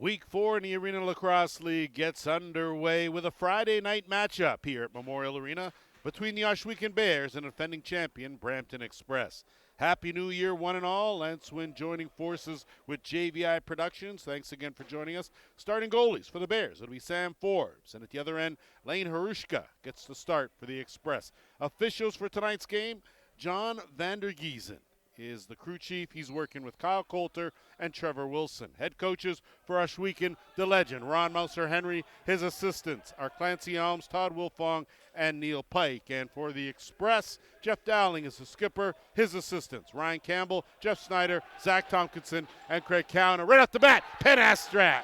Week 4 in the Arenalacrosseleague gets underway with a Friday night matchup here at Memorial Arena between the Ohsweken Bears and defending champion Brampton Express. Happy New Year, one and all. Lance Wynn joining forces with JVI Productions. Thanks again for joining us. Starting goalies for the Bears, it'll be Sam Forbes. And at the other end, Lane Harushka gets the start for the Express. Officials for tonight's game, John Vandergiesen is the crew chief. He's working with Kyle Coulter and Trevor Wilson. Head coaches for Ohsweken, the legend, Ron Mouser Henry. His assistants are Clancy Elms, Todd Wilfong, and Neil Pike. And for the Express, Jeff Dowling is the skipper. His assistants, Ryan Campbell, Jeff Snyder, Zach Tompkinson, and Craig Cowan. Right off the bat, Penn Astrat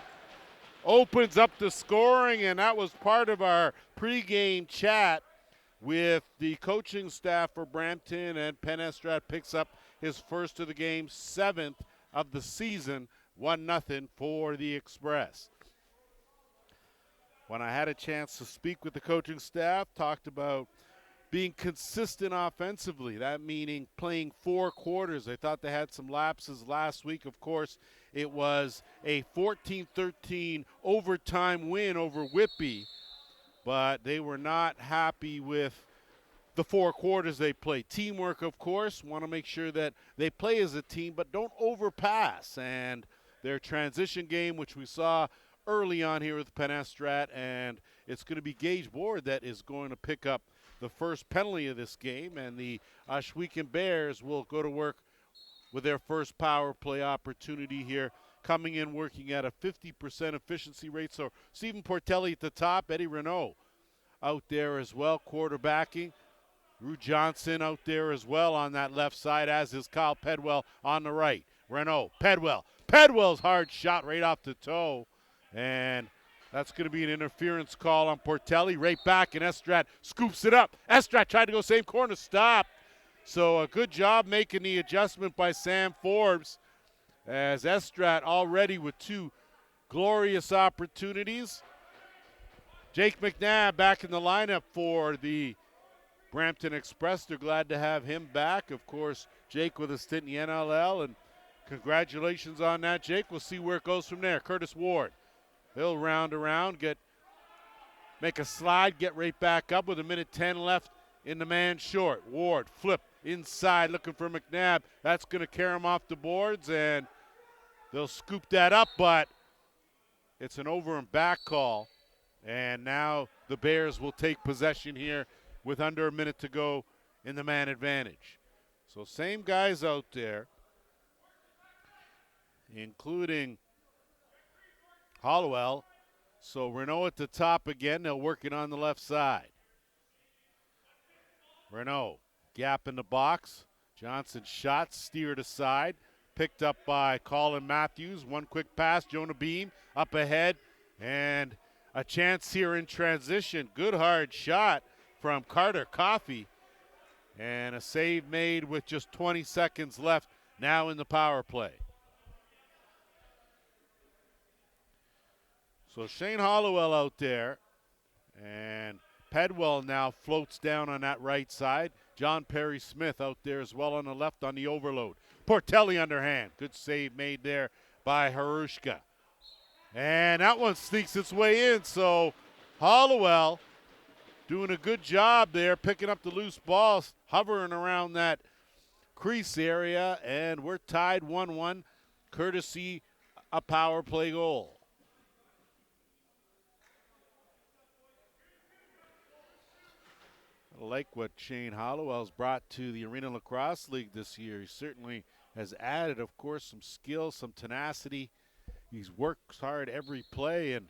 opens up the scoring, and that was part of our pregame chat with the coaching staff for Brampton, and Penn Astrat picks up his first of the game, 7th of the season, 1-0 for the Express. When I had a chance to speak with the coaching staff, talked about being consistent offensively, that meaning playing 4 quarters. I thought they had some lapses last week. Of course, it was a 14-13 overtime win over Whitby, but they were not happy with the 4 quarters they play. Teamwork, of course, want to make sure that they play as a team, but don't overpass. And their transition game, which we saw early on here with Penn Astrat, and it's going to be Gage Board that is going to pick up the first penalty of this game, and the Ohsweken Bears will go to work with their first power play opportunity here, coming in working at a 50% efficiency rate. So Stephen Portelli at the top, Eddie Renault out there as well, quarterbacking. Rue Johnson out there as well on that left side, as is Kyle Pedwell on the right. Renault, Pedwell. Pedwell's hard shot right off the toe. And that's going to be an interference call on Portelli. Right back, and Estrat scoops it up. Estrat tried to go same corner, stop. So a good job making the adjustment by Sam Forbes, as Estrat already with 2 glorious opportunities. Jake McNabb back in the lineup for the Brampton Express. They're glad to have him back. Of course, Jake with a stint in the NLL, and congratulations on that, Jake. We'll see where it goes from there. Curtis Ward, he'll round around, make a slide, get right back up with 1:10 left in the man short. Ward flip inside looking for McNabb. That's going to carry him off the boards, and they'll scoop that up, but it's an over and back call. And now the Bears will take possession here with under a minute to go in the man advantage. So same guys out there, including Hollowell. So Renault at the top again. They'll work it on the left side. Renault, gap in the box. Johnson shot, steered aside. Picked up by Colin Matthews. One quick pass, Jonah Beam up ahead. And a chance here in transition. Good hard shot from Carter Coffey, and a save made with just 20 seconds left now in the power play. So Shane Hollowell out there, and Pedwell now floats down on that right side. John Perry Smith out there as well on the left on the overload. Portelli underhand. Good save made there by Harushka. And that one sneaks its way in, so Hollowell doing a good job there, picking up the loose balls, hovering around that crease area, and we're tied 1-1, courtesy a power play goal. I like what Shane Hollowell's brought to the Arenalacrosseleague this year. He certainly has added, of course, some skill, some tenacity. He works hard every play, and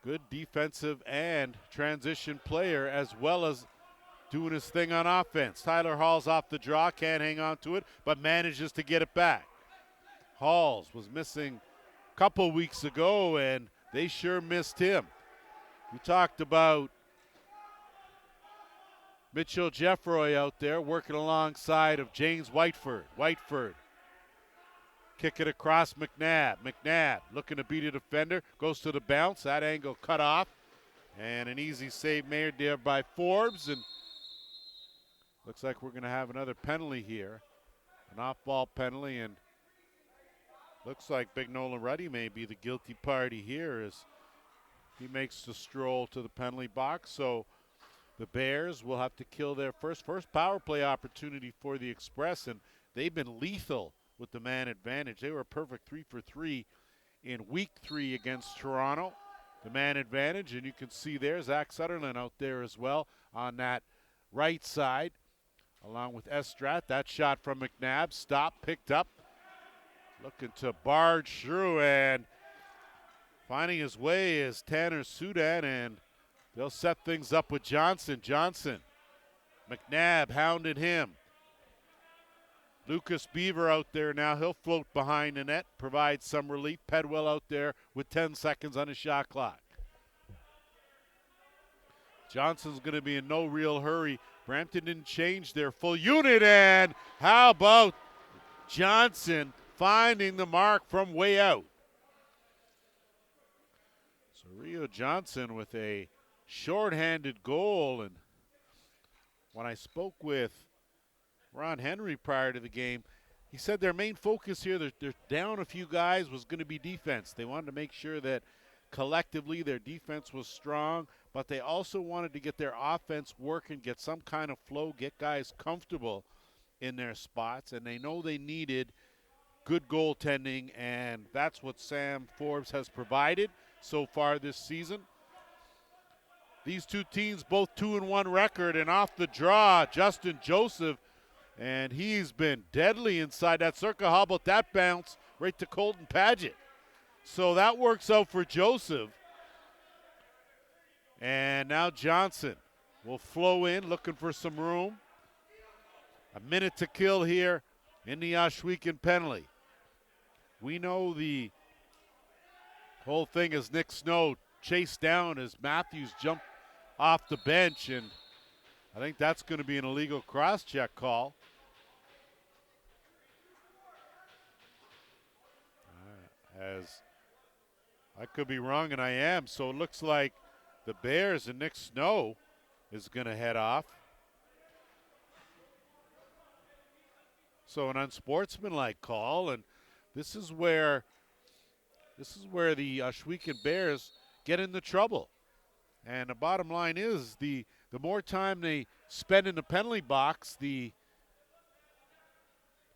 good defensive and transition player, as well as doing his thing on offense. Tyler Hall's off the draw, can't hang on to it, but manages to get it back. Halls was missing a couple weeks ago, and they sure missed him. We talked about Mitchell Jeffroy out there working alongside of James Whiteford. Whiteford kick it across McNabb. McNabb looking to beat a defender. Goes to the bounce. That angle cut off. And an easy save made there by Forbes. And looks like we're going to have another penalty here. An off-ball penalty. And Looks like Big Nolan Ruddy may be the guilty party here as he makes the stroll to the penalty box. So the Bears will have to kill their first power play opportunity for the Express, and they've been lethal with the man advantage. They were a perfect 3 for 3 in week 3 against Toronto. The man advantage, and you can see there Zach Sutherland out there as well on that right side, along with Estrat. That shot from McNabb, stopped, picked up, looking to barge through, and finding his way is Tanner Sudan, and they'll set things up with Johnson. McNabb hounded him. Lucas Beaver out there now. He'll float behind the net, provide some relief. Pedwell out there with 10 seconds on his shot clock. Johnson's going to be in no real hurry. Brampton didn't change their full unit, and how about Johnson finding the mark from way out? So Rio Johnson with a shorthanded goal, and when I spoke with Ron Henry prior to the game, he said their main focus here, they're down a few guys, was going to be defense. They wanted to make sure that collectively their defense was strong, but they also wanted to get their offense working, get some kind of flow, get guys comfortable in their spots, and they know they needed good goaltending, and that's what Sam Forbes has provided so far this season. These two teams both 2-1 record, and off the draw, Justin Joseph, and he's been deadly inside that circle. How about that bounce right to Colton Padgett? So that works out for Joseph. And now Johnson will flow in, looking for some room. A minute to kill here in the Ohsweken penalty. We know the whole thing is Nick Snow chased down as Matthews jumped off the bench, and I think that's going to be an illegal cross-check call. As I could be wrong, and I am. So it looks like the Bears and Nick Snow is going to head off. So an unsportsmanlike call, and this is where the Ohsweken Bears get into trouble. And the bottom line is the more time they spend in the penalty box, the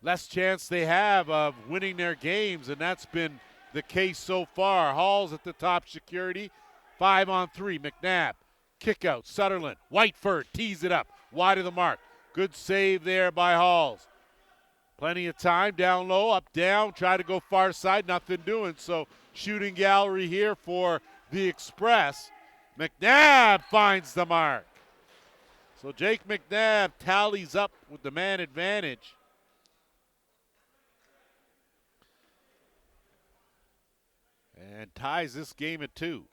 less chance they have of winning their games, and that's been the case so far. Hall's at the top security. 5-on-3. McNabb. Kick out. Sutherland. Whiteford tees it up. Wide of the mark. Good save there by Halls. Plenty of time. Down low. Up down. Try to go far side. Nothing doing. So shooting gallery here for the Express. McNabb finds the mark. So Jake McNabb tallies up with the man advantage. And ties this game at 2.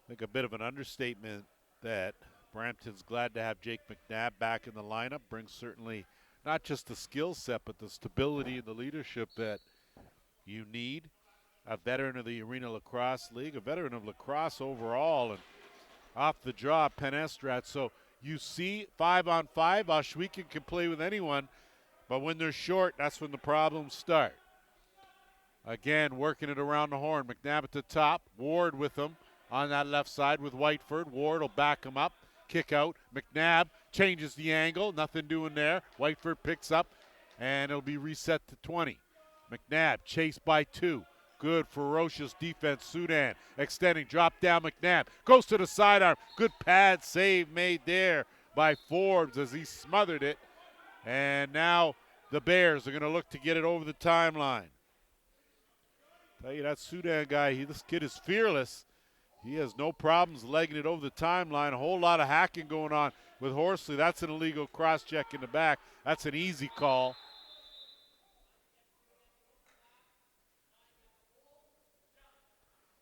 I think a bit of an understatement that Brampton's glad to have Jake McNabb back in the lineup. Brings certainly not just the skill set, but the stability and the leadership that you need. A veteran of the Arenalacrosseleague, a veteran of lacrosse overall, and off the draw, Penestrat. So you see 5-on-5, Ohsweken can play with anyone. But when they're short, that's when the problems start. Again, working it around the horn. McNabb at the top. Ward with him on that left side with Whiteford. Ward will back him up. Kick out. McNabb changes the angle. Nothing doing there. Whiteford picks up, and it'll be reset to 20. McNabb chased by 2. Good, ferocious defense. Sudan extending. Drop down McNabb. Goes to the sidearm. Good pad save made there by Forbes as he smothered it. And now the Bears are going to look to get it over the timeline. Tell you, that Sudan guy, this kid is fearless. He has no problems legging it over the timeline. A whole lot of hacking going on with Horsley. That's an illegal cross-check in the back. That's an easy call.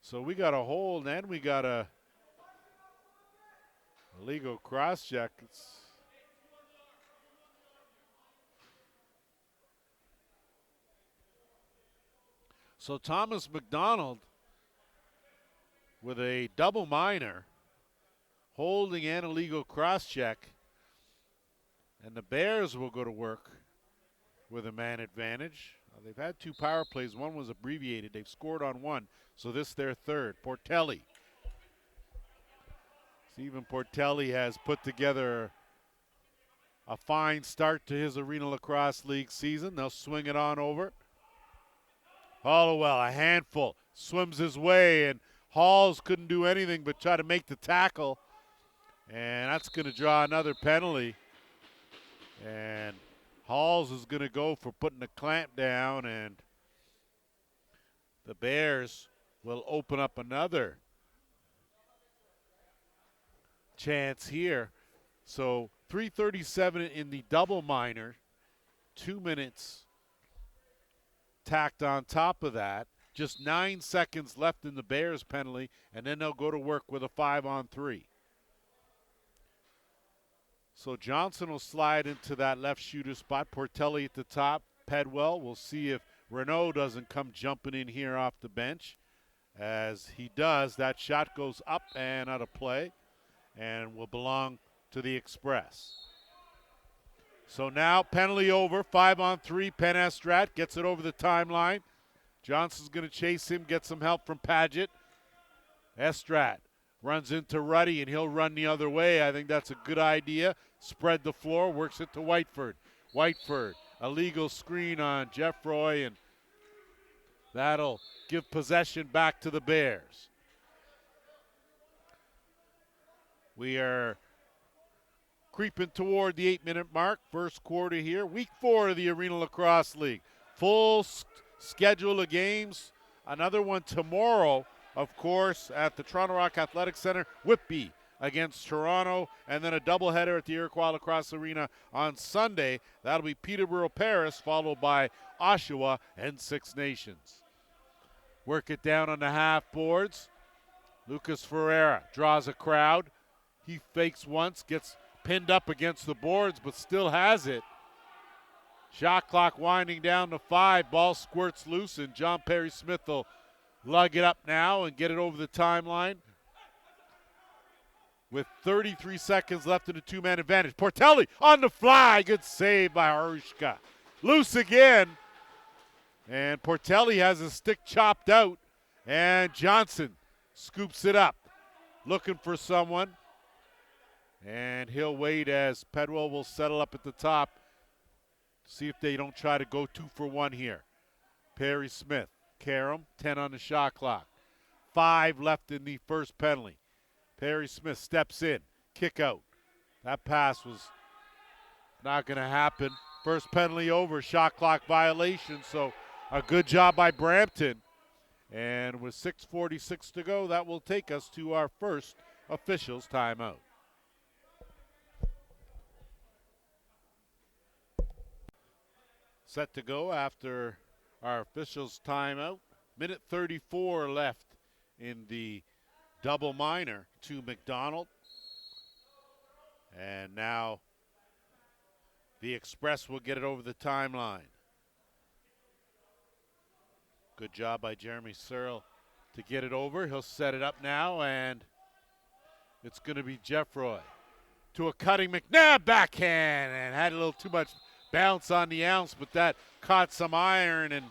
So we got a hold and we got a illegal cross-check. So Thomas McDonald with a double minor, holding and illegal cross-check. And the Bears will go to work with a man advantage. They've had 2 power plays. One was abbreviated. They've scored on 1, so this their third. Portelli. Stephen Portelli has put together a fine start to his Arena Lacrosse League season. They'll swing it on over. Hollowell, a handful, swims his way, and Halls couldn't do anything but try to make the tackle. And that's going to draw another penalty. And Halls is going to go for putting the clamp down, and the Bears will open up another chance here. So 3:37 in the double minor, 2 minutes tacked on top of that. Just 9 seconds left in the Bears penalty, and then they'll go to work with a 5-on-3. So Johnson will slide into that left shooter spot. Portelli at the top. Pedwell, we'll see if Renault doesn't come jumping in here off the bench. As he does, that shot goes up and out of play and will belong to the Express. So now penalty over, 5-on-3. Penn Estrat gets it over the timeline. Johnson's going to chase him, get some help from Paget. Estrat runs into Ruddy, and he'll run the other way. I think that's a good idea. Spread the floor, works it to Whiteford. Whiteford, a legal screen on Jeffroy, and that'll give possession back to the Bears. We are creeping toward the 8-minute mark, first quarter here. Week 4 of the Arena Lacrosse League. Full schedule of games. Another one tomorrow, of course, at the Toronto Rock Athletic Center. Whitby against Toronto, and then a doubleheader at the Iroquois Lacrosse Arena on Sunday. That'll be Peterborough, Paris, followed by Oshawa and Six Nations. Work it down on the half boards. Lucas Ferreira draws a crowd. He fakes once, gets pinned up against the boards, but still has it. Shot clock winding down to 5. Ball squirts loose, and John Perry Smith will lug it up now and get it over the timeline. With 33 seconds left in a 2-man advantage. Portelli on the fly. Good save by Harushka. Loose again. And Portelli has his stick chopped out. And Johnson scoops it up. Looking for someone. And he'll wait as Pedwell will settle up at the top. See if they don't try to go 2 for 1 here. Perry Smith. Karam, 10 on the shot clock. 5 left in the first penalty. Perry Smith steps in. Kick out. That pass was not going to happen. First penalty over. Shot clock violation. So a good job by Brampton. And with 6:46 to go, that will take us to our first officials timeout. Set to go after our officials timeout. Minute 34 left in the double minor to McDonald. And now the Express will get it over the timeline. Good job by Jeremy Searle to get it over. He'll set it up now, and it's going to be Jeffroy to a cutting McNabb backhand, and had a little too much bounce on the ounce, but that caught some iron and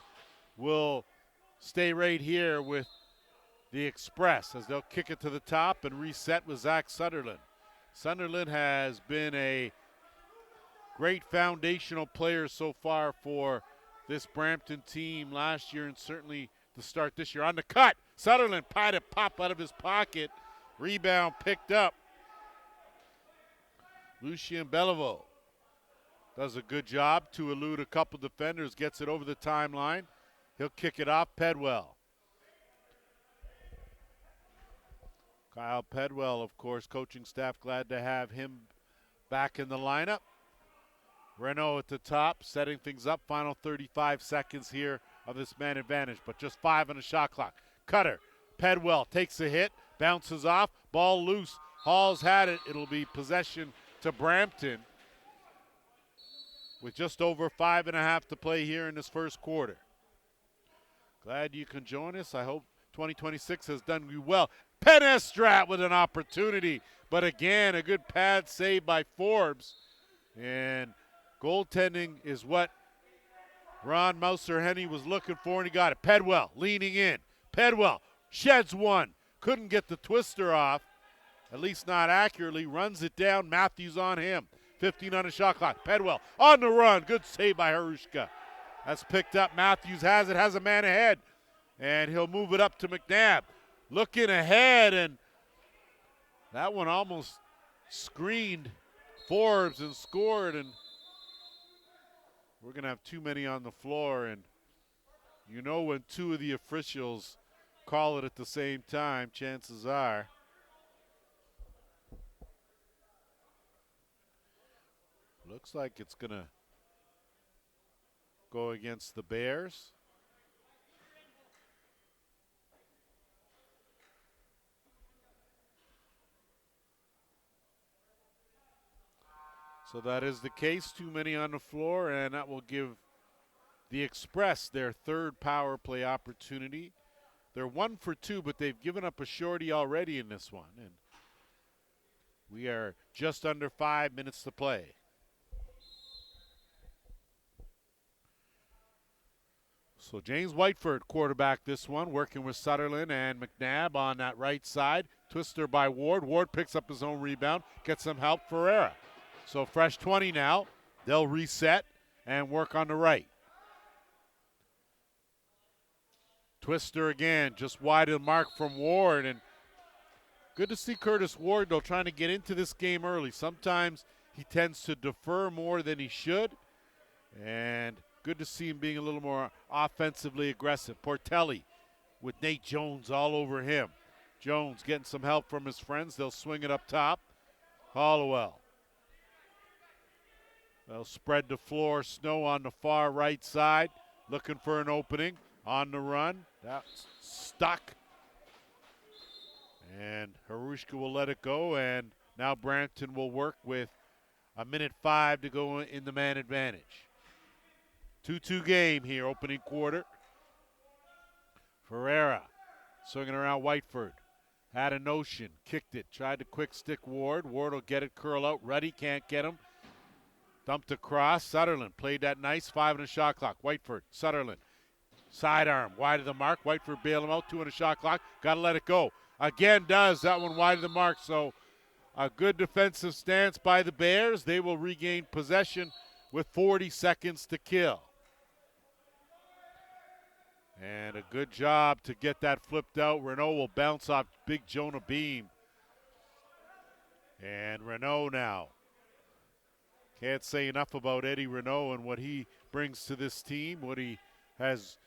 will stay right here with the Express as they'll kick it to the top and reset with Zach Sunderland. Sunderland has been a great foundational player so far for this Brampton team last year and certainly to start this year. On the cut, Sunderland tried to pop out of his pocket. Rebound picked up. Lucien Bellevaux does a good job to elude a couple defenders, gets it over the timeline. He'll kick it off. Pedwell. Kyle Pedwell, of course, coaching staff glad to have him back in the lineup. Renault at the top, setting things up. Final 35 seconds here of this man advantage, but just 5 on the shot clock. Cutter. Pedwell takes a hit, bounces off, ball loose. Hall's had it. It'll be possession to Brampton with just over 5.5 to play here in this first quarter. Glad you can join us. I hope 2026 has done you well. Penn Estrat with an opportunity, but again, a good pad save by Forbes. And goaltending is what Ron Mouser-Henny was looking for, and he got it. Pedwell leaning in. Pedwell sheds one. Couldn't get the twister off, at least not accurately. Runs it down. Matthews on him. 15 on the shot clock. Pedwell on the run. Good save by Harushka. That's picked up. Matthews has it. Has a man ahead. And he'll move it up to McNabb. Looking ahead, and that one almost screened Forbes and scored. And we're going to have too many on the floor. And you know when two of the officials call it at the same time, chances are looks like it's going to go against the Bears. So that is the case. Too many on the floor, and that will give the Express their third power play opportunity. They're 1 for 2, but they've given up a shorty already in this one. And we are just under 5 minutes to play. So James Whiteford quarterback this one, working with Sutherland and McNabb on that right side. Twister by Ward. Ward picks up his own rebound, gets some help. Ferreira. So fresh 20 now. They'll reset and work on the right. Twister again, just wide of the mark from Ward. And good to see Curtis Ward, though, trying to get into this game early. Sometimes he tends to defer more than he should. And good to see him being a little more offensively aggressive. Portelli with Nate Jones all over him. Jones getting some help from his friends. They'll swing it up top. Hollowell. They'll spread the floor. Snow on the far right side. Looking for an opening. On the run. That's stuck. And Harushka will let it go. And now Brampton will work with 1:05 to go in the man advantage. 2-2 game here, opening quarter. Ferreira swinging around Whiteford. Had a notion, kicked it, tried to quick stick Ward. Ward will get it, curl out. Ruddy can't get him. Dumped across. Sutherland played that nice. 5 on the shot clock. Whiteford, Sutherland. Sidearm, wide of the mark. Whiteford bail him out. 2 on the shot clock. Got to let it go. Again does. That one wide of the mark. So a good defensive stance by the Bears. They will regain possession with 40 seconds to kill. And a good job to get that flipped out. Renault will bounce off big Jonah Beam. And Renault now. Can't say enough about Eddie Renault and what he brings to this team, what he has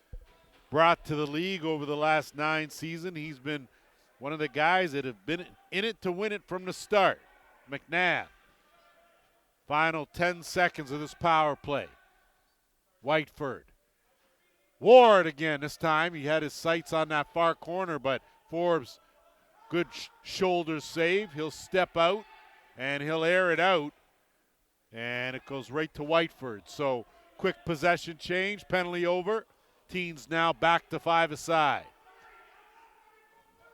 brought to the league over the last 9 seasons. He's been one of the guys that have been in it to win it from the start. McNabb. Final 10 seconds of this power play. Whiteford. Ward again this time. He had his sights on that far corner, but Forbes, good shoulder save. He'll step out, and he'll air it out. And it goes right to Whiteford. So quick possession change, penalty over. Teens now back to 5-a-side.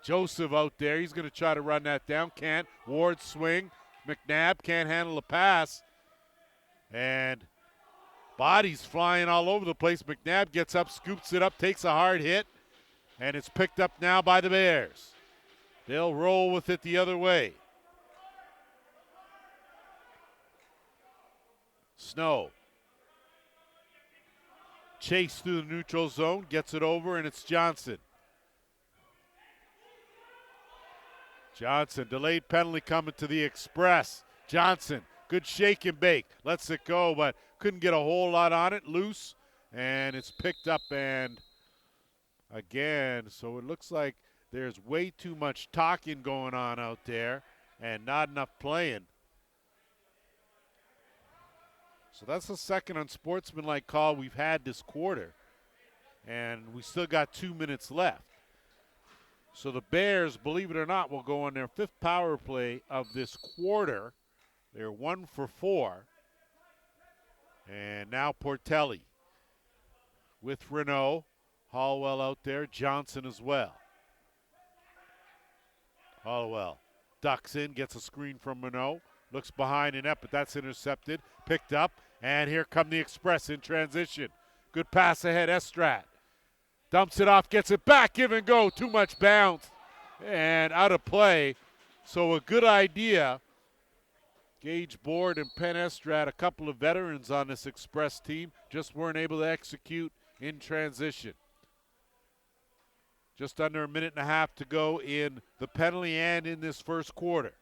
Joseph out there. He's going to try to run that down. Can't. Ward swing. McNabb can't handle the pass. And bodies flying all over the place. McNabb gets up, scoops it up, takes a hard hit. And it's picked up now by the Bears. They'll roll with it the other way. Snow. Chase through the neutral zone, gets it over, and it's Johnson. Johnson, delayed penalty coming to the Express. Johnson, good shake and bake. Lets it go, but couldn't get a whole lot on it. Loose, and it's picked up and again. So it looks like there's way too much talking going on out there and not enough playing. So that's the second unsportsmanlike call we've had this quarter. And we still got 2 minutes left. So the Bears, believe it or not, will go on their 5th power play of this quarter. They're 1 for 4. And now Portelli with Renault. Hollowell out there. Johnson as well. Hollowell ducks in, gets a screen from Renault. Looks behind the net, but that's intercepted. Picked up, and here come the Express in transition. Good pass ahead, Estrat. Dumps it off, gets it back, give and go. Too much bounce, and out of play. So a good idea. Gage Board and Penn Estrat, a couple of veterans on this Express team, just weren't able to execute in transition. Just under a minute and a half to go in the penalty and in this first quarter.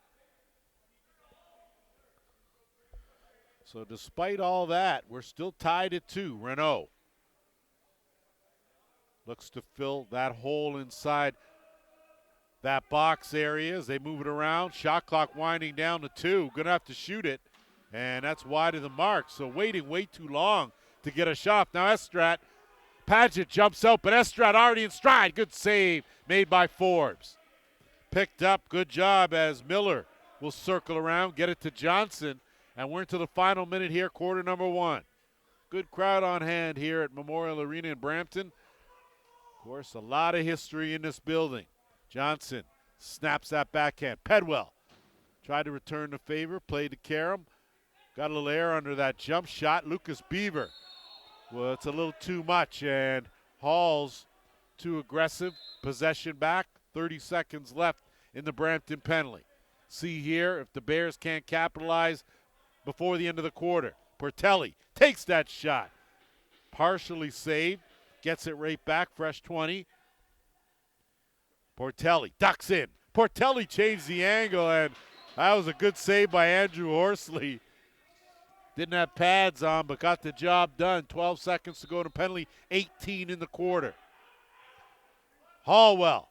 So despite all that, we're still tied at 2. Renault looks to fill that hole inside that box area as they move it around. Shot clock winding down to 2. Gonna have to shoot it, and that's wide of the mark. So waiting way too long to get a shot. Now Estrat, Paget jumps out, but Estrat already in stride. Good save made by Forbes. Picked up, good job as Miller will circle around, get it to Johnson, and we're into the final minute here, quarter number 1. Good crowd on hand here at Memorial Arena in Brampton. Of course, a lot of history in this building. Johnson snaps that backhand. Pedwell tried to return the favor, played to Karam. Got a little air under that jump shot. Lucas Beaver, well, it's a little too much, and Hall's too aggressive. Possession back, 30 seconds left in the Brampton penalty. See here if the Bears can't capitalize before the end of the quarter. Portelli takes that shot. Partially saved, gets it right back, fresh 20. Portelli ducks in. Portelli changed the angle, and that was a good save by Andrew Horsley. Didn't have pads on, but got the job done. 12 seconds to go to penalty, 18 in the quarter. Hallwell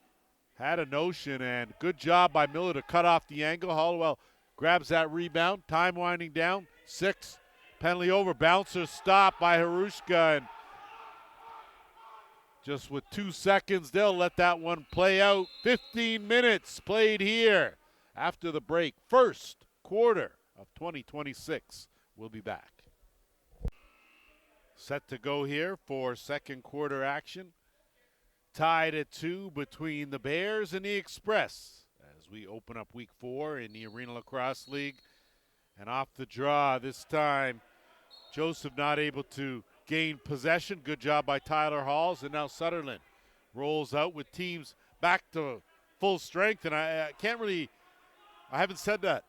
had a notion, and good job by Miller to cut off the angle. Hallwell grabs that rebound. Time winding down, 6. Penalty over. Bouncer stop by Harushka, and just with 2 seconds, they'll let that one play out. 15 minutes played here after the break. First quarter of 2026. We'll be back. Set to go here for second quarter action. Tied at 2 between the Bears and the Express as we open up week 4 in the Arenalacrosseleague. And off the draw this time, Joseph not able to gain possession. Good job by Tyler Halls. And now Sutherland rolls out with teams back to full strength. And I haven't said that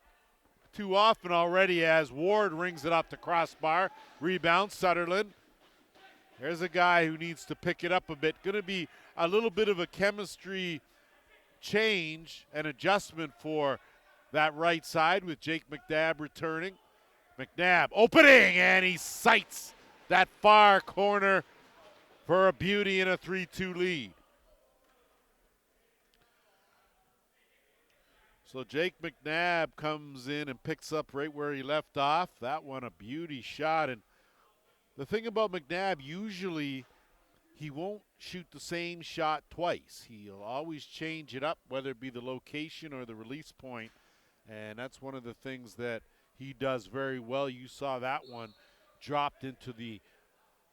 too often already as Ward rings it up the crossbar. Rebound, Sutherland. There's a guy who needs to pick it up a bit. Going to be a little bit of a chemistry change and adjustment for that right side with Jake McNabb returning. McNabb opening, and he sights that far corner for a beauty and a 3-2 lead. So Jake McNabb comes in and picks up right where he left off. That one a beauty shot. And the thing about McNabb, usually he won't shoot the same shot twice. He'll always change it up, whether it be the location or the release point. And that's one of the things that he does very well. You saw that one dropped into the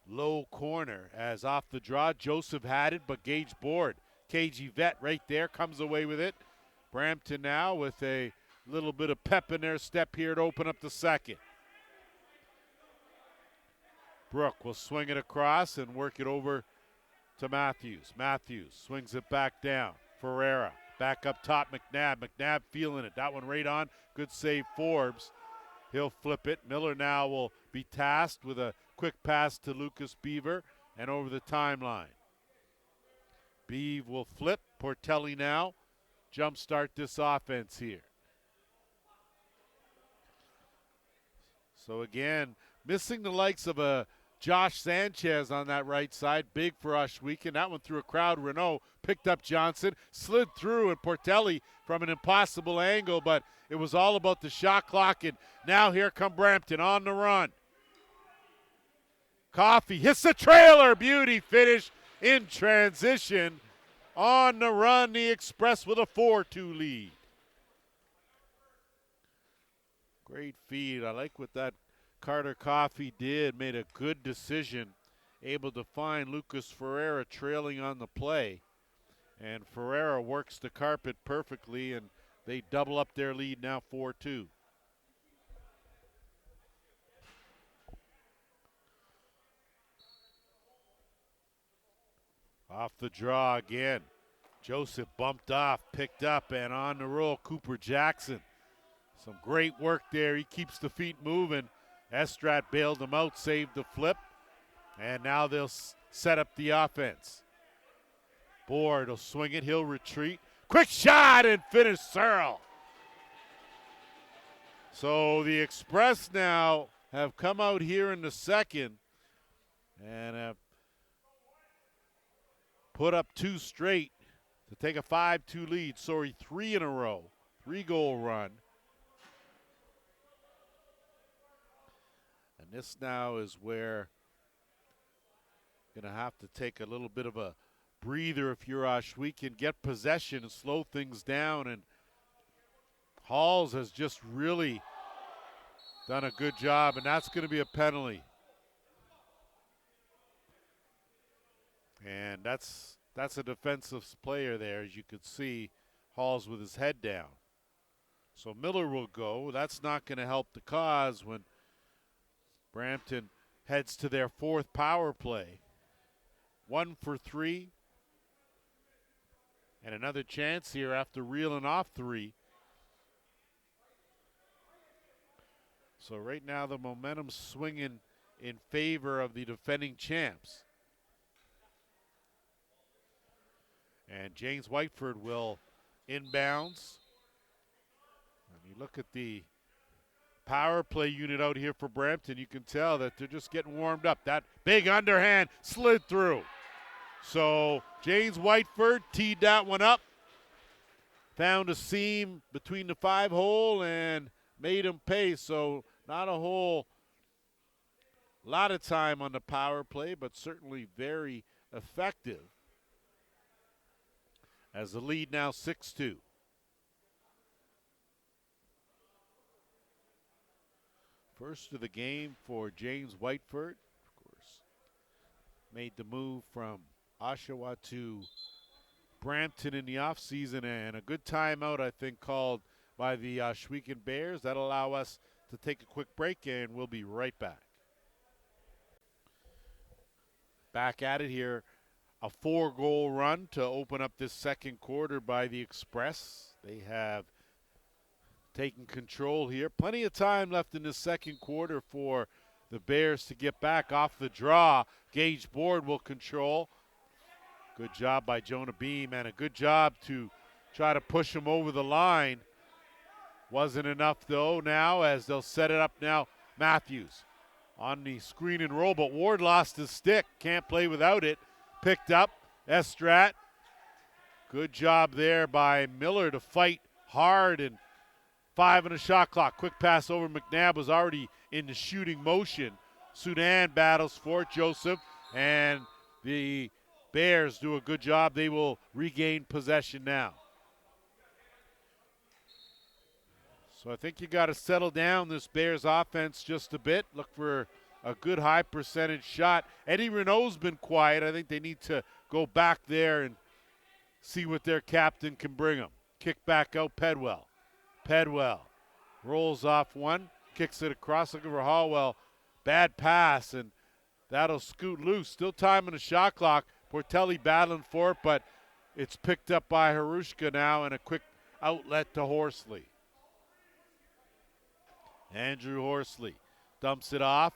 low corner as off the draw. Joseph had it, but Gage Board, KG vet right there, comes away with it. Brampton now with a little bit of pep in their step here to open up the second. Brooke will swing it across and work it over to Matthews. Matthews swings it back down. Ferreira back up top, McNabb. McNabb feeling it. That one right on. Good save, Forbes. He'll flip it. Miller now will be tasked with a quick pass to Lucas Beaver and over the timeline. Beav will flip. Portelli now jumpstart this offense here. So again, missing the likes of a Josh Sanchez on that right side. Big for Ohsweken. That one through a crowd. Renault picked up Johnson, slid through, and Portelli from an impossible angle, but it was all about the shot clock, and now here come Brampton on the run. Coffey hits the trailer. Beauty finish in transition. On the run, the Express with a 4-2 lead. Great feed. I like what that Carter Coffey did. Made a good decision. Able to find Lucas Ferreira trailing on the play. And Ferreira works the carpet perfectly, and they double up their lead now 4-2. Off the draw again. Joseph bumped off, picked up, and on the roll, Cooper Jackson. Some great work there. He keeps the feet moving. Estrat bailed him out, saved the flip, and now they'll set up the offense. Board will swing it. He'll retreat. Quick shot and finish Searle. So the Express now have come out here in the second and have put up 2 straight to take a 5-2 lead. Sorry, 3 in a row. 3-goal run. And this now is where you're going to have to take a little bit of a breather if you're Ohsweken, get possession and slow things down. And Halls has just really done a good job, and that's going to be a penalty. And that's a defensive player there, as you could see, Halls with his head down. So Miller will go. That's not going to help the cause when Brampton heads to their 4th power play. 1 for 3. And another chance here after reeling off 3. So right now the momentum's swinging in favor of the defending champs. And James Whiteford will inbounds. And you look at the power play unit out here for Brampton, you can tell that they're just getting warmed up. That big underhand slid through. So James Whiteford teed that one up, found a seam between the 5-hole and made him pay. So not a whole lot of time on the power play, but certainly very effective. As the lead now 6-2. First of the game for James Whiteford. Of course, made the move from Oshawa to Brampton in the offseason, and a good timeout, I think, called by the Ohsweken Bears. That'll allow us to take a quick break, and we'll be right back. Back at it here. A 4-goal run to open up this second quarter by the Express. They have taken control here. Plenty of time left in the second quarter for the Bears to get back off the draw. Gage Board will control. Good job by Jonah Beam, and a good job to try to push him over the line. Wasn't enough, though, now as they'll set it up now. Matthews on the screen and roll, but Ward lost his stick. Can't play without it. Picked up. Estrat. Good job there by Miller to fight hard, and 5 on the shot clock. Quick pass over. McNabb was already in the shooting motion. Sudan battles for it. Joseph, and the Bears do a good job. They will regain possession now. So I think you got to settle down this Bears offense just a bit. Look for a good high percentage shot. Eddie Renault's been quiet. I think they need to go back there and see what their captain can bring them. Kick back out, Pedwell. Pedwell rolls off one, kicks it across, looking for Hallwell. Bad pass, and that'll scoot loose. Still time on the shot clock. Portelli battling for it, but it's picked up by Harushka now, and a quick outlet to Horsley. Andrew Horsley dumps it off,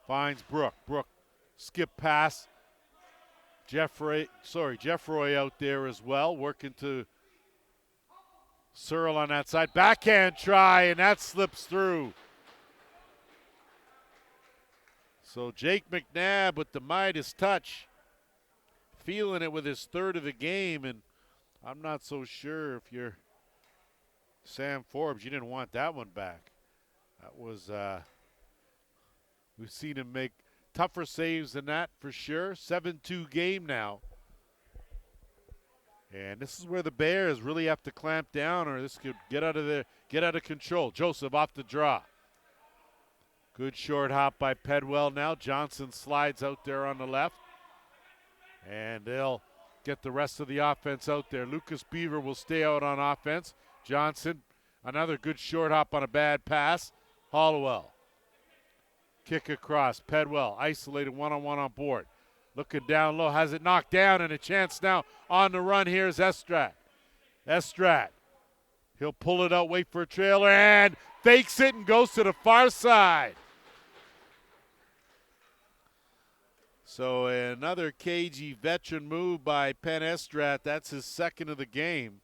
finds Brook. Brook skip pass. Jeff Roy out there as well, working to Searle on that side. Backhand try, and that slips through. So Jake McNabb with the Midas touch, feeling it with his 3rd of the game, and I'm not so sure if you're Sam Forbes, you didn't want that one back. That was, we've seen him make tougher saves than that for sure. 7-2 game now. And this is where the Bears really have to clamp down, or this could get out of control. Joseph off the draw. Good short hop by Pedwell now. Johnson slides out there on the left. And they'll get the rest of the offense out there. Lucas Beaver will stay out on offense. Johnson, another good short hop on a bad pass. Hollowell. Kick across. Pedwell isolated one-on-one on board. Looking down low, has it knocked down, and a chance now on the run here is Estrat. Estrat. He'll pull it out, wait for a trailer, and fakes it and goes to the far side. So another KG veteran move by Penn Estrat. That's his second of the game.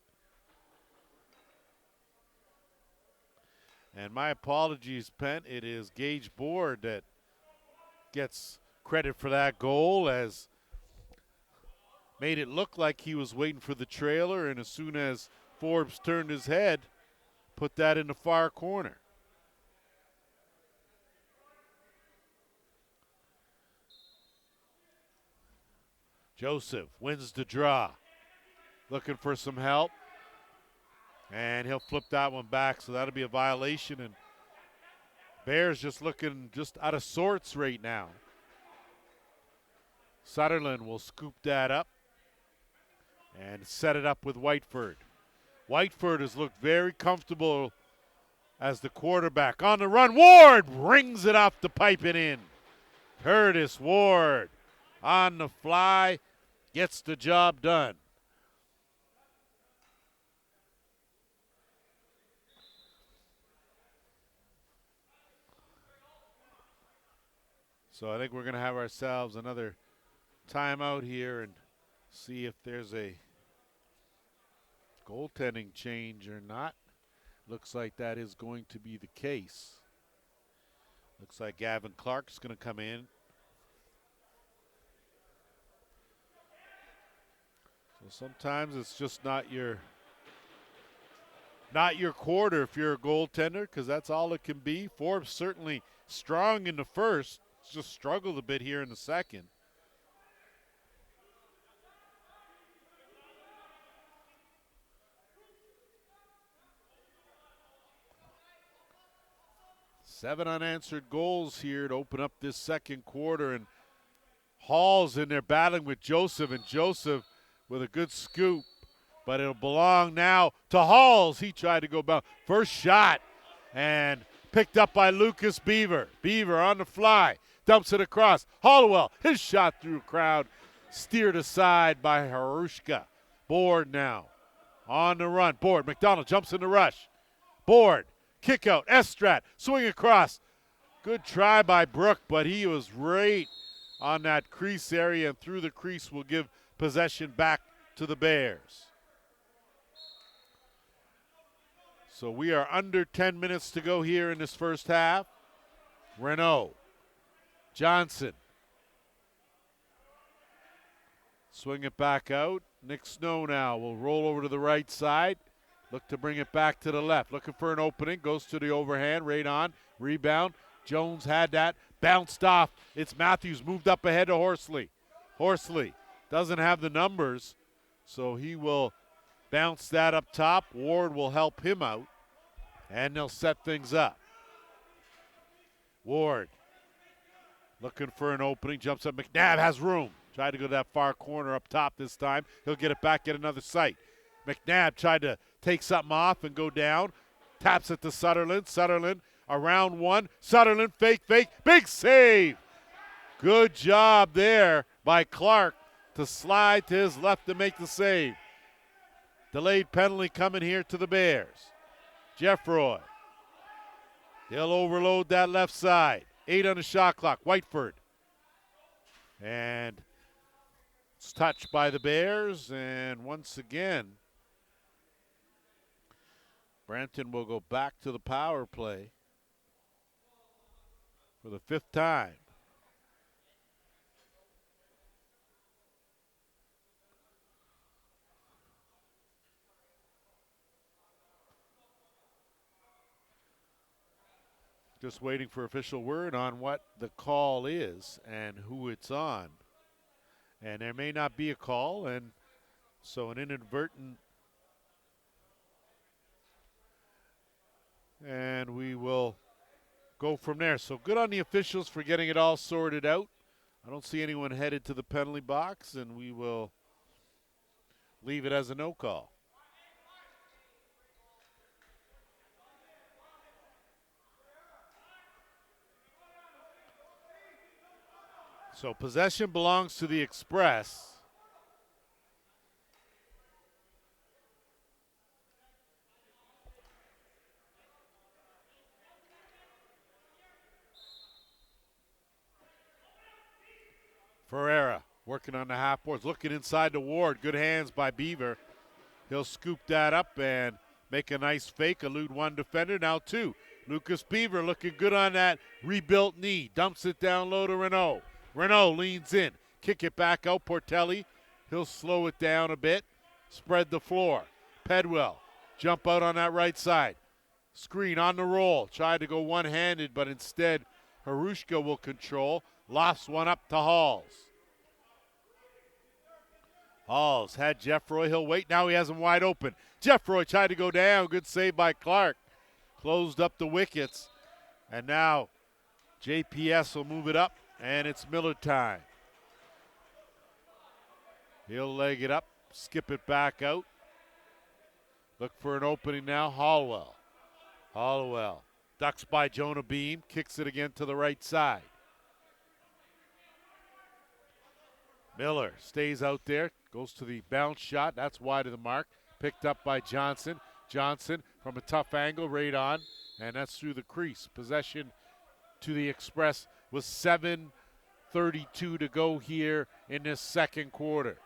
And my apologies, Penn. It is Gage Board that gets credit for that goal, as made it look like he was waiting for the trailer, and as soon as Forbes turned his head, put that in the far corner. Joseph wins the draw. Looking for some help. And he'll flip that one back, so that'll be a violation. And Bears just looking just out of sorts right now. Sutherland will scoop that up and set it up with Whiteford. Whiteford has looked very comfortable as the quarterback. On the run, Ward rings it off the pipe and in. Curtis Ward on the fly, gets the job done. So I think we're going to have ourselves another timeout here and see if there's a goaltending change or not. Looks like that is going to be the case. Looks like Gavin Clark's going to come in. So sometimes it's just not your quarter if you're a goaltender, because that's all it can be. Forbes certainly strong in the first. Just struggled a bit here in the second. Seven unanswered goals here to open up this second quarter, and Hall's in there battling with Joseph, and Joseph with a good scoop, but it'll belong now to Halls. He tried to go back. First shot, and picked up by Lucas Beaver. Beaver on the fly, dumps it across. Hollowell, his shot through crowd, steered aside by Harushka. Board now on the run. Board, McDonald jumps in the rush. Board, kick out, Estrat, swing across. Good try by Brook, but he was right on that crease area, and through the crease will give possession back to the Bears. So we are under 10 minutes to go here in this first half. Renault, Johnson. Swing it back out. Nick Snow now will roll over to the right side. Look to bring it back to the left. Looking for an opening. Goes to the overhand. Right on. Rebound. Jones had that. Bounced off. It's Matthews moved up ahead to Horsley. Horsley doesn't have the numbers, so he will bounce that up top. Ward will help him out, and they'll set things up. Ward looking for an opening. Jumps up. McNabb has room. Tried to go to that far corner up top this time. He'll get it back, get another sight. McNabb tried to take something off and go down. Taps it to Sutherland. Sutherland around one. Sutherland, fake. Big save. Good job there by Clark to slide to his left to make the save. Delayed penalty coming here to the Bears. Jeffroy. They'll overload that left side. 8 on the shot clock. Whiteford. And it's touched by the Bears. And once again, Brampton will go back to the power play for the 5th time. Just waiting for official word on what the call is and who it's on. And there may not be a call, and so an inadvertent. And we will go from there. So good on the officials for getting it all sorted out. I don't see anyone headed to the penalty box, and we will leave it as a no call. So possession belongs to the Express. Ferreira working on the half boards, looking inside the Ward. Good hands by Beaver. He'll scoop that up and make a nice fake, elude one defender, now two. Lucas Beaver looking good on that rebuilt knee. Dumps it down low to Renault. Renault leans in. Kick it back out. Portelli. He'll slow it down a bit. Spread the floor. Pedwell. Jump out on that right side. Screen on the roll. Tried to go one-handed, but instead Harushka will control. Lofts one up to Halls. Halls had Jeffroy. He'll wait. Now he has him wide open. Jeffroy tried to go down. Good save by Clark. Closed up the wickets. And now JPS will move it up, and it's Miller time. He'll leg it up, skip it back out. Look for an opening now. Hollowell ducks by Jonah Beam, kicks it again to the right side. Miller stays out there, goes to the bounce shot. That's wide of the mark. Picked up by Johnson. Johnson from a tough angle, right on, and that's through the crease. Possession to the Express with 7:32 to go here in this second quarter.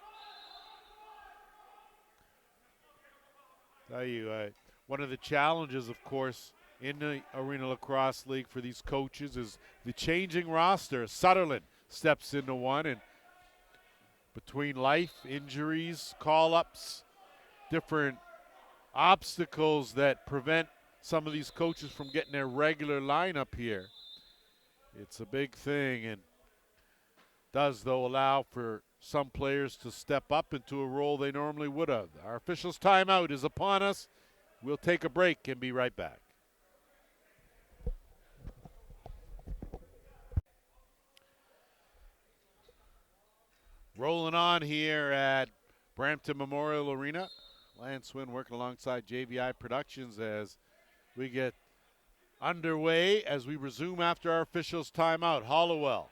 Tell you, one of the challenges, of course, in the Arena Lacrosse League for these coaches is the changing roster. Sutherland steps into one, and between life, injuries, call-ups, different obstacles that prevent some of these coaches from getting their regular lineup here. It's a big thing, and does, though, allow for some players to step up into a role they normally would have. Our officials' timeout is upon us. We'll take a break and be right back. Rolling on here at Brampton Memorial Arena. Lance Wynn working alongside JVI Productions as we get underway as we resume after our officials' timeout. Hollowell.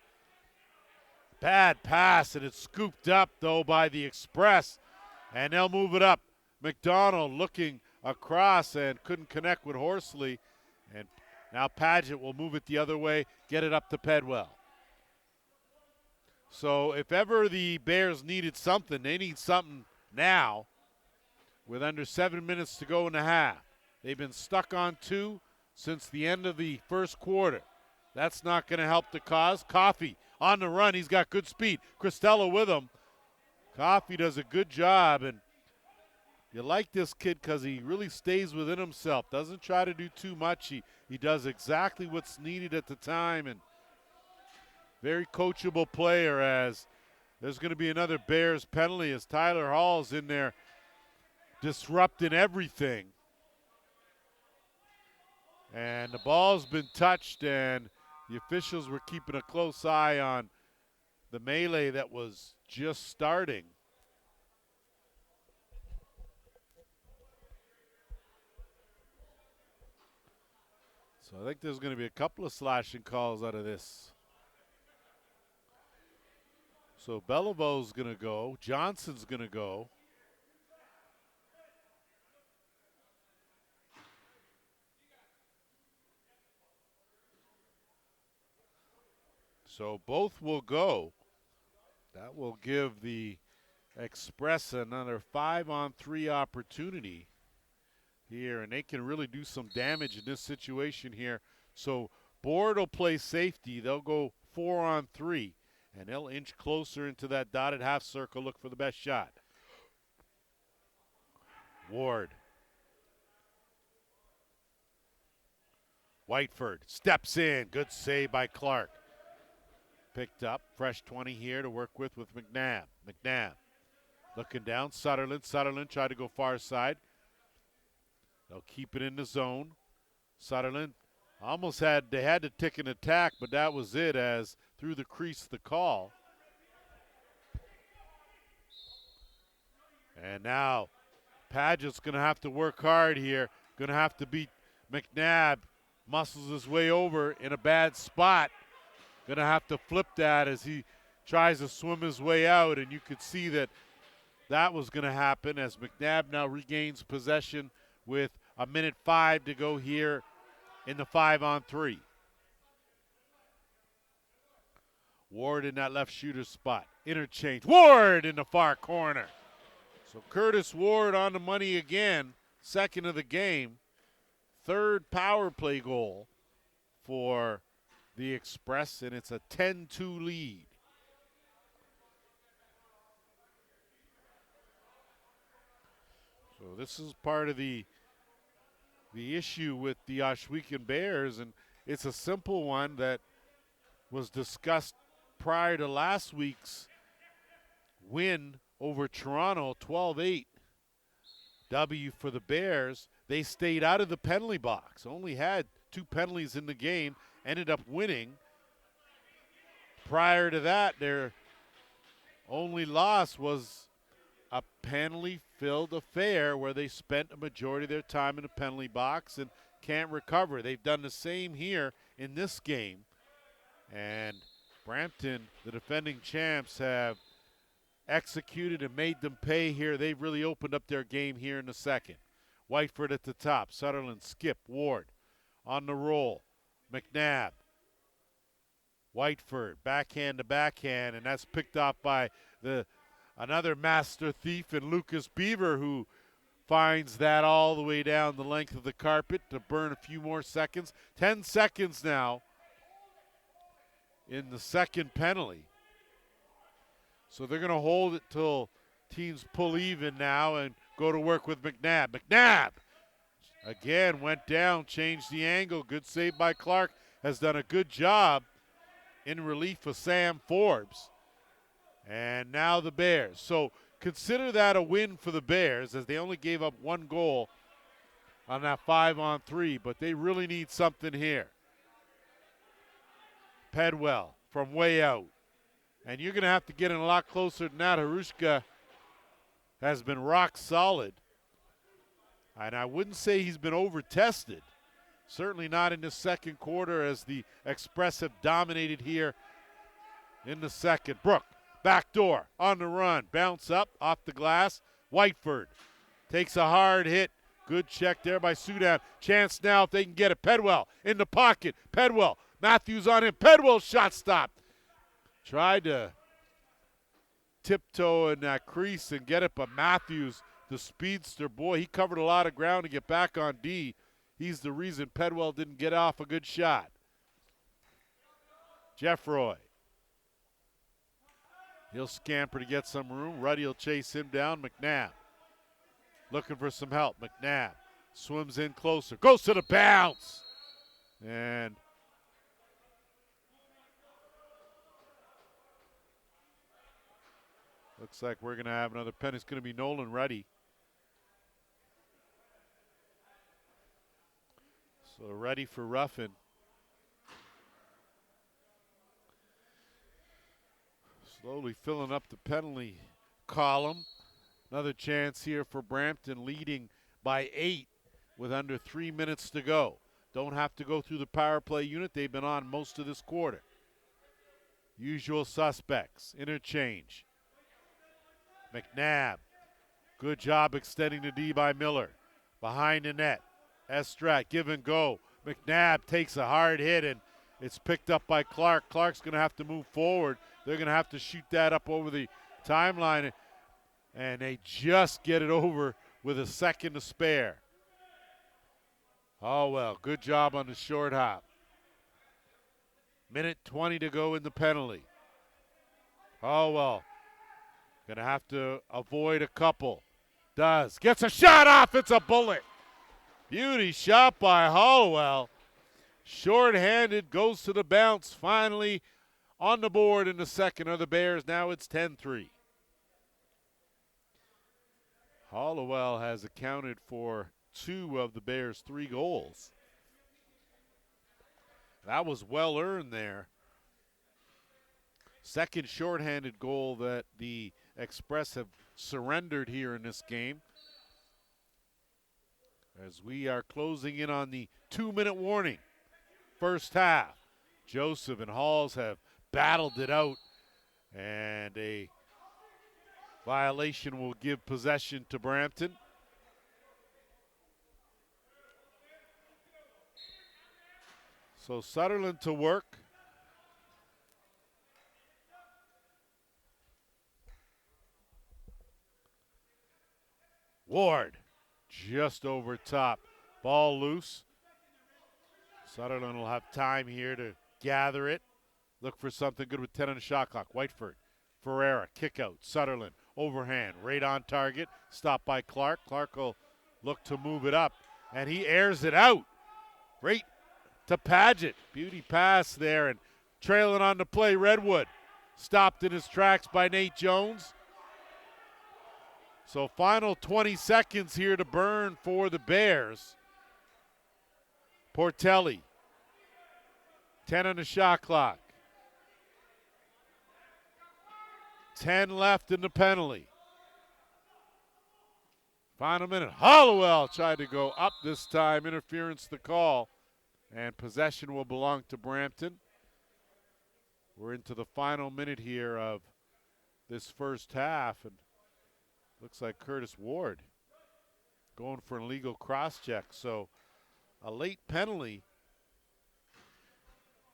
Bad pass, and it's scooped up, though, by the Express, and they'll move it up. McDonald looking across and couldn't connect with Horsley, and now Paget will move it the other way, get it up to Pedwell. So if ever the Bears needed something, they need something now with under 7 minutes to go in the half. They've been stuck on two since the end of the first quarter. That's not going to help the cause. Coffey on the run. He's got good speed. Cristella with him. Coffey does a good job, and you like this kid because he really stays within himself. Doesn't try to do too much. He does exactly what's needed at the time, and very coachable player, as there's going to be another Bears penalty as Tyler Hall's in there disrupting everything. And the ball's been touched, and the officials were keeping a close eye on the melee that was just starting. So I think there's going to be a couple of slashing calls out of this. So Beliveau's going to go. Johnson's going to go. So both will go. That will give the Express another 5-on-3 opportunity here, and they can really do some damage in this situation here. So Board will play safety. They'll go 4-on-3, and they'll inch closer into that dotted half circle, look for the best shot. Ward. Whiteford steps in. Good save by Clark. Picked up. Fresh 20 here to work with McNabb. McNabb looking down. Sutherland. Sutherland tried to go far side. They'll keep it in the zone. Sutherland almost had to tick an attack, but that was it, as through the crease the call. And now Paget's going to have to work hard here. Going to have to beat McNabb. Muscles his way over in a bad spot. Going to have to flip that as he tries to swim his way out, and you could see that was going to happen as McNabb now regains possession with 1:05 to go here in the 5-on-3. Ward in that left shooter spot. Interchange. Ward in the far corner. So Curtis Ward on the money again. Second of the game. Third power play goal for the Express, and it's a 10-2 lead. So this is part of the issue with the Ohsweken Bears, and it's a simple one that was discussed prior to last week's win over Toronto, 12-8 W for the Bears. They stayed out of the penalty box, only had 2 penalties in the game, ended up winning. Prior to that, their only loss was a penalty-filled affair where they spent a majority of their time in the penalty box and can't recover. They've done the same here in this game. And Brampton, the defending champs, have executed and made them pay here. They've really opened up their game here in the second. Whiteford at the top. Sutherland, Skip, Ward on the roll. McNabb. Whiteford, backhand to backhand, and that's picked off by another master thief in Lucas Beaver, who finds that all the way down the length of the carpet to burn a few more seconds. 10 seconds now in the second penalty. So they're going to hold it till teams pull even now and go to work with McNabb. McNabb again went down, changed the angle. Good save by Clark. Has done a good job in relief of Sam Forbes. And now the Bears. So consider that a win for the Bears, as they only gave up 1 goal on that 5-on-3, but they really need something here. Pedwell from way out. And you're going to have to get in a lot closer than that. Harushka has been rock solid. And I wouldn't say he's been over-tested. Certainly not in the second quarter, as the Express have dominated here in the second. Brook, back door, on the run. Bounce up, off the glass. Whiteford takes a hard hit. Good check there by Sudan. Chance now if they can get it. Pedwell in the pocket. Pedwell, Matthews on him. Pedwell shot stopped. Tried to tiptoe in that crease and get it, but Matthews, the speedster, boy, he covered a lot of ground to get back on D. He's the reason Pedwell didn't get off a good shot. Jeffroy. He'll scamper to get some room. Ruddy will chase him down. McNabb looking for some help. McNabb swims in closer. Goes to the bounce. And looks like we're going to have another pen. It's going to be Nolan Ruddy. So ready for Ruffin. Slowly filling up the penalty column. Another chance here for Brampton, leading by 8 with under 3 minutes to go. Don't have to go through the power play unit. They've been on most of this quarter. Usual suspects. Interchange. McNabb. Good job extending the D by Miller. Behind the net. Estrat, give and go. McNabb takes a hard hit, and it's picked up by Clark. Clark's going to have to move forward. They're going to have to shoot that up over the timeline, and they just get it over with a second to spare. Oh, well, good job on the short hop. Minute 20 to go in the penalty. Oh, well, going to have to avoid a couple. Does. Gets a shot off. It's a bullet. Beauty shot by Hollowell. Short-handed, goes to the bounce. Finally on the board in the second of the Bears. Now it's 10-3. Hollowell has accounted for 2 of the Bears' 3 goals. That was well earned there. Second short-handed goal that the Express have surrendered here in this game. As we are closing in on the 2-minute warning. First half. Joseph and Halls have battled it out. And a violation will give possession to Brampton. So Sutherland to work. Ward just over top. Ball loose. Sutherland will have time here to gather it. Look for something good with 10 on the shot clock. Whiteford, Ferreira, kick out. Sutherland, overhand, right on target. Stopped by Clark. Clark will look to move it up, and he airs it out. Right to Paget. Beauty pass there, and trailing on the play, Redwood. Stopped in his tracks by Nate Jones. So final 20 seconds here to burn for the Bears. Portelli, 10 on the shot clock. 10 left in the penalty. Final minute. Hollowell tried to go up this time. Interference the call. And possession will belong to Brampton. We're into the final minute here of this first half. And looks like Curtis Ward going for an illegal cross-check. So a late penalty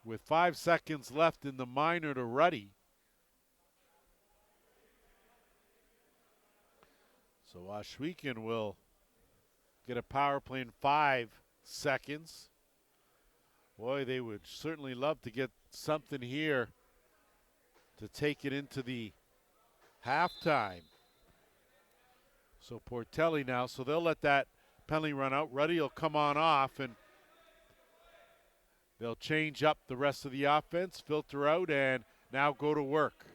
with 5 seconds left in the minor to Ruddy. So Ohsweken will get a power play in 5 seconds. Boy, they would certainly love to get something here to take it into the halftime. So Portelli now, so they'll let that penalty run out. Ruddy will come on off, and they'll change up the rest of the offense, filter out, and now go to work.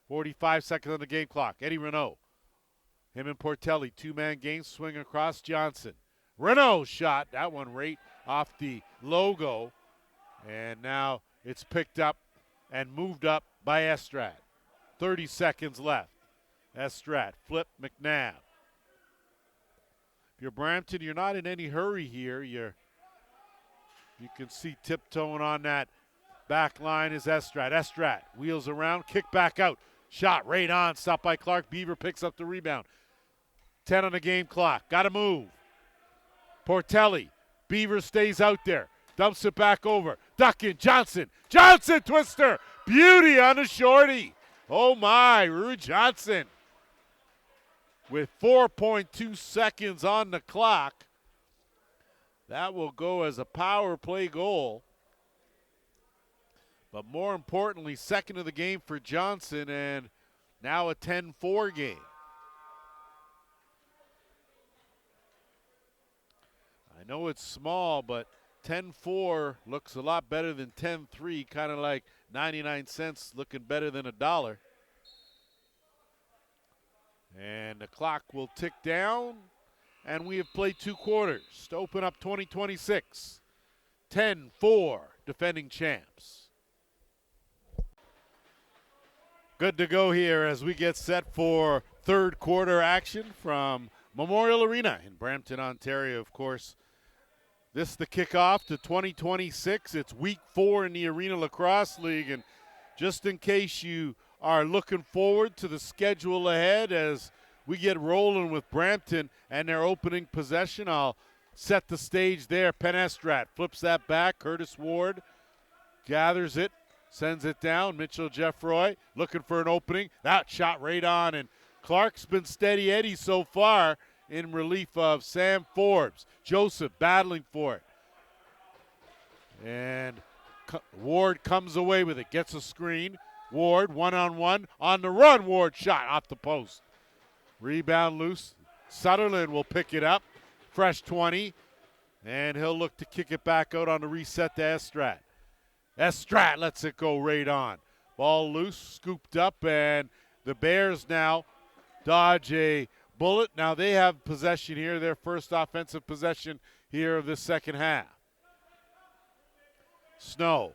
45 seconds on the game clock. Eddie Renaud. Him and Portelli, two-man game, swing across Johnson. Renaud shot, that one right off the logo. And now it's picked up and moved up by Estrad. 30 seconds left. Estrad, flip, McNabb. If you're Brampton, you're not in any hurry here. You can see tiptoeing on that back line is Estrad. Estrad wheels around, kick back out. Shot right on, stopped by Clark. Beaver picks up the rebound. 10 on the game clock. Got to move. Portelli. Beaver stays out there. Dumps it back over. Duckin. Johnson. Johnson twister. Beauty on the shorty. Oh my, Rue Johnson. With 4.2 seconds on the clock. That will go as a power play goal. But more importantly, second of the game for Johnson, and now a 10-4 game. I know it's small, but 10-4 looks a lot better than 10-3, kind of like 99 cents looking better than $1. And the clock will tick down, and we have played 2 quarters to open up 2026. 10-4, defending champs. Good to go here as we get set for third quarter action from Memorial Arena in Brampton, Ontario. Of course, this is the kickoff to 2026. It's week 4 in the Arenalacrosseleague, and just in case you are looking forward to the schedule ahead as we get rolling with Brampton and their opening possession, I'll set the stage there. Penn Estrat flips that back. Curtis Ward gathers it, sends it down. Mitchell Jeffroy looking for an opening. That shot right on, and Clark's been steady Eddie so far in relief of Sam Forbes. Joseph battling for it. And Ward comes away with it, gets a screen. Ward, one-on-one, on the run. Ward shot off the post. Rebound loose. Sutherland will pick it up. Fresh 20. And he'll look to kick it back out on the reset to Estrat. Estrat lets it go right on. Ball loose, scooped up, and the Bears now dodge a bullet. Now they have possession here, their first offensive possession here of the second half. Snow.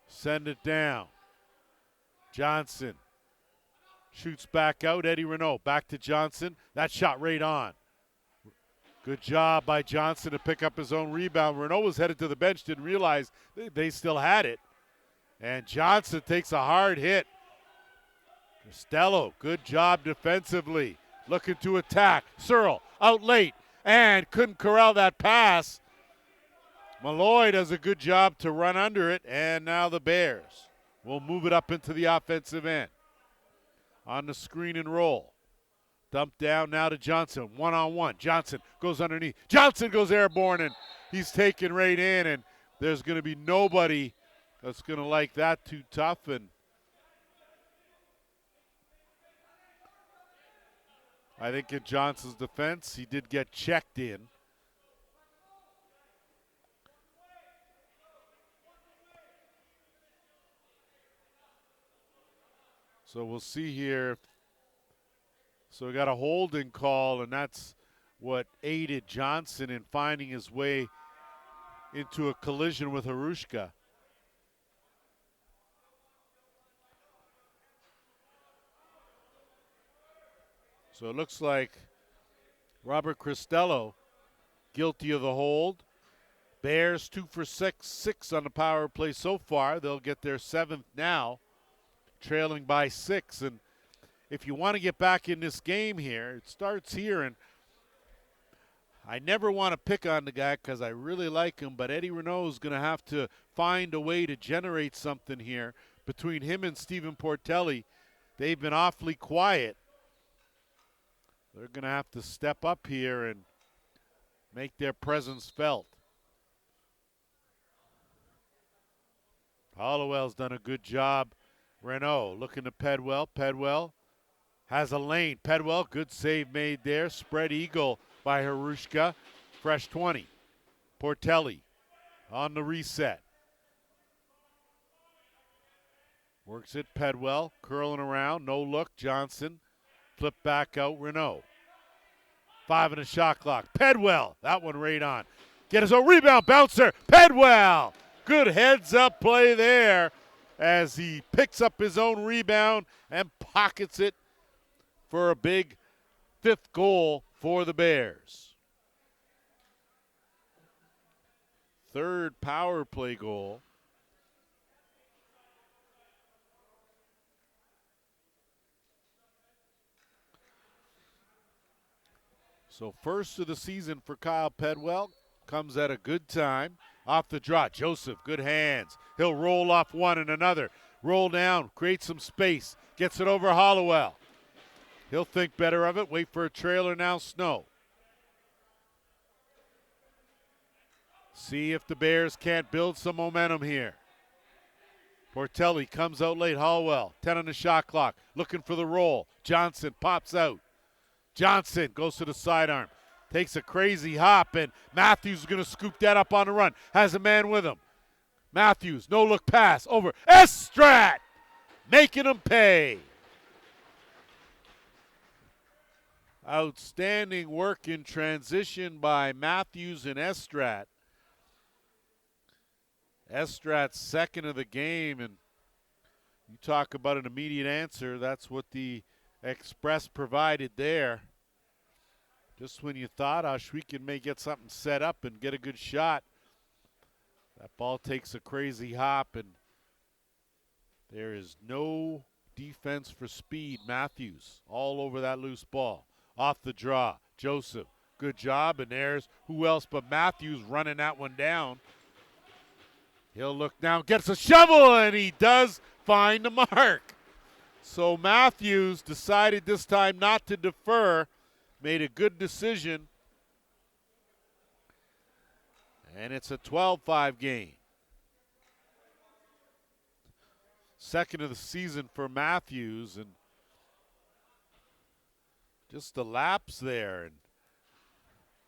Send it down. Johnson shoots back out. Eddie Renaud back to Johnson. That shot right on. Good job by Johnson to pick up his own rebound. Renaud was headed to the bench, didn't realize they still had it. And Johnson takes a hard hit Costello, good job defensively. Looking to attack. Searle out late and couldn't corral that pass. Malloy does a good job to run under it, and now the Bears will move it up into the offensive end. On the screen and roll. Dumped down now to Johnson. One-on-one. Johnson goes underneath. Johnson goes airborne, and he's taken right in, and there's going to be nobody that's going to like that too tough. And I think in Johnson's defense, he did get checked in. So we'll see here. So we got a holding call, and that's what aided Johnson in finding his way into a collision with Ohsweken. So it looks like Robert Costello guilty of the hold. Bears 2 for 6 on the power play so far. They'll get their 7th now, trailing by 6. And if you want to get back in this game here, it starts here. And I never want to pick on the guy because I really like him, but Eddie Renaud is going to have to find a way to generate something here between him and Stephen Portelli. They've been awfully quiet. They're going to have to step up here and make their presence felt. Hollowell's done a good job. Renaud looking to Pedwell. Pedwell has a lane. Pedwell, good save made there. Spread eagle by Ohsweken. Fresh 20. Portelli on the reset. Works it. Pedwell curling around. No look. Johnson. Flip back out. Renaud. 5 in the shot clock. Pedwell. That one right on. Get his own rebound. Bouncer. Pedwell. Good heads-up play there as he picks up his own rebound and pockets it for a big 5th goal for the Bears. 3rd power play goal. So first of the season for Kyle Pedwell comes at a good time. Off the draw, Joseph, good hands. He'll roll off one and another. Roll down, create some space. Gets it over Hollowell. He'll think better of it. Wait for a trailer now, Snow. See if the Bears can't build some momentum here. Portelli comes out late. Hollowell, 10 on the shot clock. Looking for the roll. Johnson pops out. Johnson goes to the sidearm. Takes a crazy hop, and Matthews is going to scoop that up on the run. Has a man with him. Matthews, no-look pass over. Estrat making him pay. Outstanding work in transition by Matthews and Estrat. Estrat's 2nd of the game, and you talk about an immediate answer. That's what the Express provided there. Just when you thought Ohsweken may get something set up and get a good shot, that ball takes a crazy hop, and there is no defense for speed. Matthews all over that loose ball. Off the draw, Joseph, good job, and there's who else but Matthews running that one down. He'll look down, gets a shovel, and he does find the mark. So Matthews decided this time not to defer. Made a good decision. And it's a 12-5 game. 2nd of the season for Matthews. And just the lapse there. And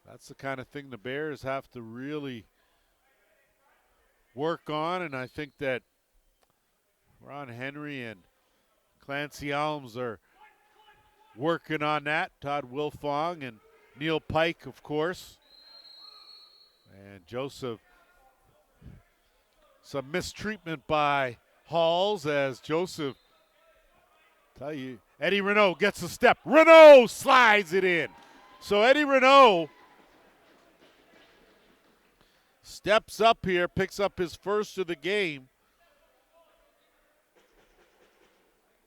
that's the kind of thing the Bears have to really work on. And I think that Ron Henry and Clancy Alms are working on that. Todd Wilfong and Neil Pike, of course. And Joseph, some mistreatment by Halls as Joseph, tell you, Eddie Renaud gets a step. Renaud slides it in. So Eddie Renaud steps up here, picks up his 1st of the game.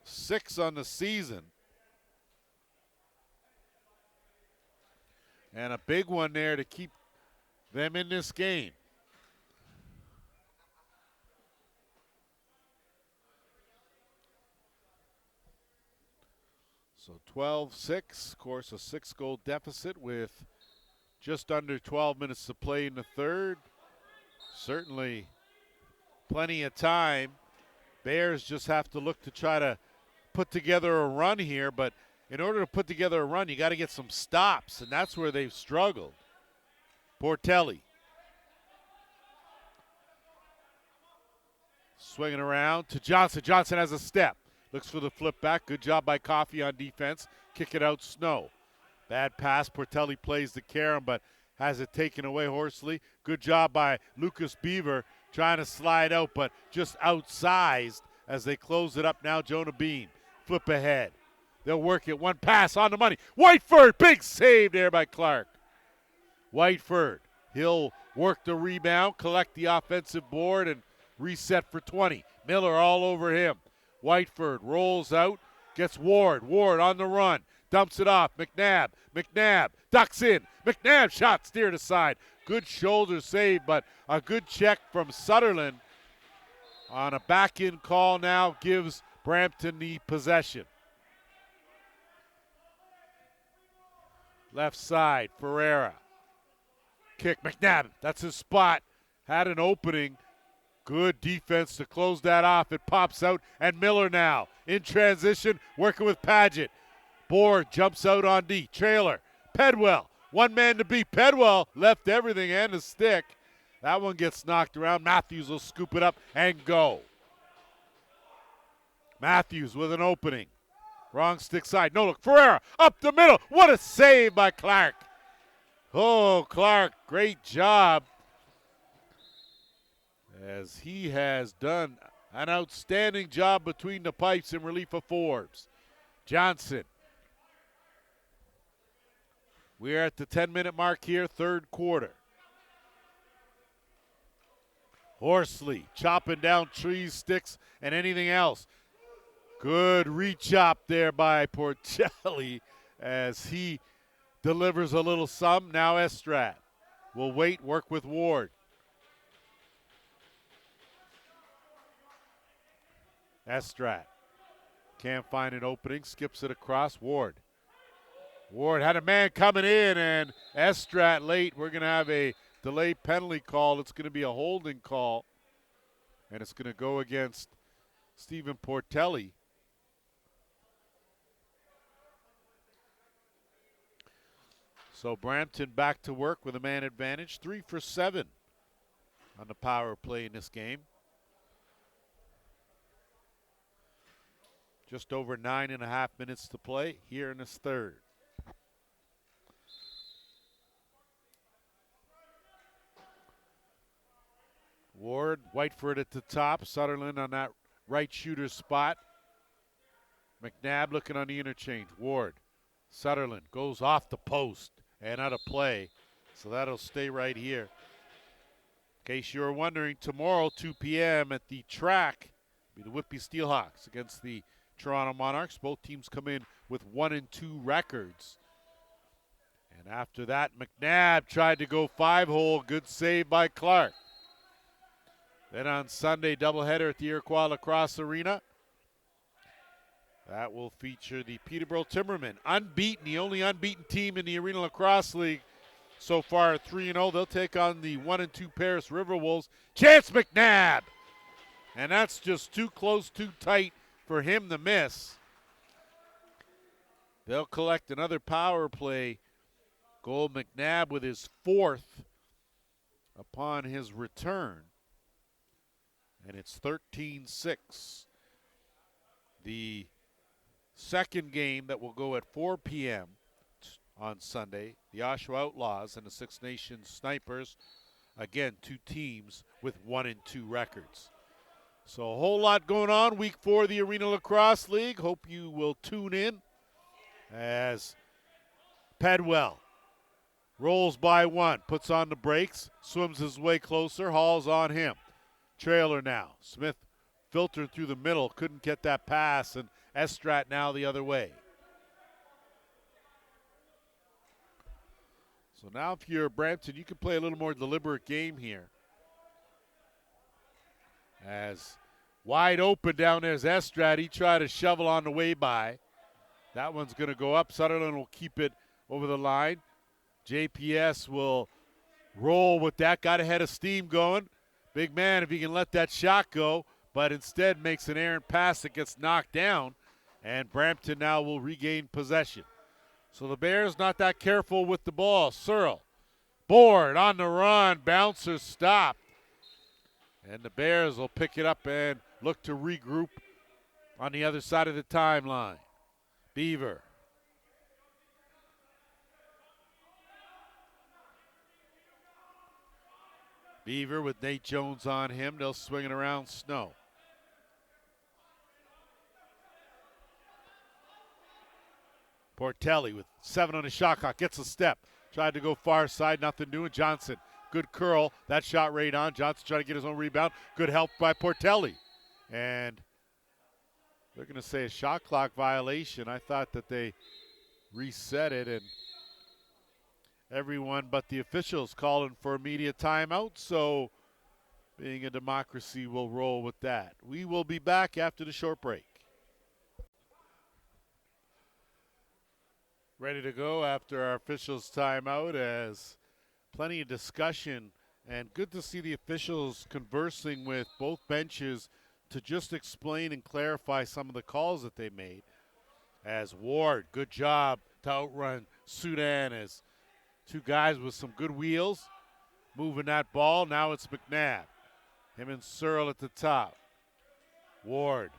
6 on the season. And a big one there to keep them in this game. So 12-6, of course, a 6-goal deficit with just under 12 minutes to play in the third. Certainly plenty of time. Bears just have to look to try to put together a run here, but in order to put together a run, you got to get some stops, and that's where they've struggled. Portelli. Swinging around to Johnson. Johnson has a step. Looks for the flip back. Good job by Coffey on defense. Kick it out, Snow. Bad pass. Portelli plays the carom, but has it taken away. Horsley. Good job by Lucas Beaver trying to slide out, but just outsized as they close it up now. Jonah Bean. Flip ahead. They'll work it. One pass on the money. Whiteford. Big save there by Clark. Whiteford. He'll work the rebound, collect the offensive board, and reset for 20. Miller all over him. Whiteford rolls out, gets Ward. Ward on the run, dumps it off. McNabb. McNabb ducks in. McNabb shot steered aside. Good shoulder save, but a good check from Sutherland on a back-in call now gives Brampton the possession. Left side, Ferreira. Kick, McNabb, that's his spot. Had an opening. Good defense to close that off. It pops out, and Miller now in transition, working with Paget. Board jumps out on D. Trailer, Pedwell, one man to beat. Pedwell left everything and a stick. That one gets knocked around. Matthews will scoop it up and go. Matthews with an opening. Wrong stick side. No look. Ferreira up the middle. What a save by Clark. Oh, Clark, great job, as he has done an outstanding job between the pipes in relief of Forbes. Johnson. We're at the 10-minute mark here, third quarter. Horsley chopping down trees, sticks, and anything else. Good re-chop there by Portelli as he delivers a little sum. Now Estrat will wait, work with Ward. Estrat can't find an opening, skips it across. Ward had a man coming in, and Estrat late. We're going to have a delay penalty call. It's going to be a holding call, and it's going to go against Stephen Portelli. So Brampton back to work with a man advantage. 3 for 7 on the power play in this game. Just over 9.5 minutes to play here in this third. Ward, Whiteford at the top. Sutherland on that right shooter spot. McNabb looking on the interchange. Ward, Sutherland goes off the post and out of play. So that'll stay right here. In case you were wondering, tomorrow, 2 p.m. at the track, be the Whitby Steelhawks against the Toronto Monarchs. Both teams come in with 1-2 records. And after that, McNabb tried to go 5-hole. Good save by Clark. Then on Sunday, doubleheader at the Iroquois Lacrosse Arena. That will feature the Peterborough Timbermen. Unbeaten, the only unbeaten team in the Arenalacrosseleague so far at 3-0. They'll take on the 1-2 Paris River Wolves. Chance McNabb! And that's just too close, too tight for him to miss. They'll collect another power play goal. McNabb with his 4th upon his return. And it's 13-6. The second game that will go at 4 p.m. on Sunday, the Oshawa Outlaws and the Six Nations Snipers. Again, 2 teams with 1-2 records. So a whole lot going on week 4 of the Arenalacrosseleague. Hope you will tune in as Pedwell rolls by one, puts on the brakes, swims his way closer, hauls on him. Trailer now. Smith filtered through the middle, couldn't get that pass, and Estrat now the other way. So now if you're Brampton, you can play a little more deliberate game here. As wide open down there's Estrat. He tried to shovel on the way by. That one's going to go up. Sutherland will keep it over the line. JPS will roll with that. Got a head of steam going. Big man, if he can let that shot go, but instead makes an errant pass that gets knocked down, and Brampton now will regain possession. So the Bears not that careful with the ball. Searle, board on the run, bouncer stopped. And the Bears will pick it up and look to regroup on the other side of the timeline. Beaver. Beaver with Nate Jones on him. They'll swing it around Snow. Portelli with 7 on the shot clock. Gets a step. Tried to go far side. Nothing doing. Johnson. Good curl. That shot right on. Johnson trying to get his own rebound. Good help by Portelli. And they're going to say a shot clock violation. I thought that they reset it, and everyone but the officials calling for immediate timeout. So being a democracy, we'll roll with that. We will be back after the short break. Ready to go after our officials' timeout, as plenty of discussion, and good to see the officials conversing with both benches to just explain and clarify some of the calls that they made. As Ward, good job to outrun Sudan, as two guys with some good wheels moving that ball. Now it's McNabb. Him and Searle at the top. Ward.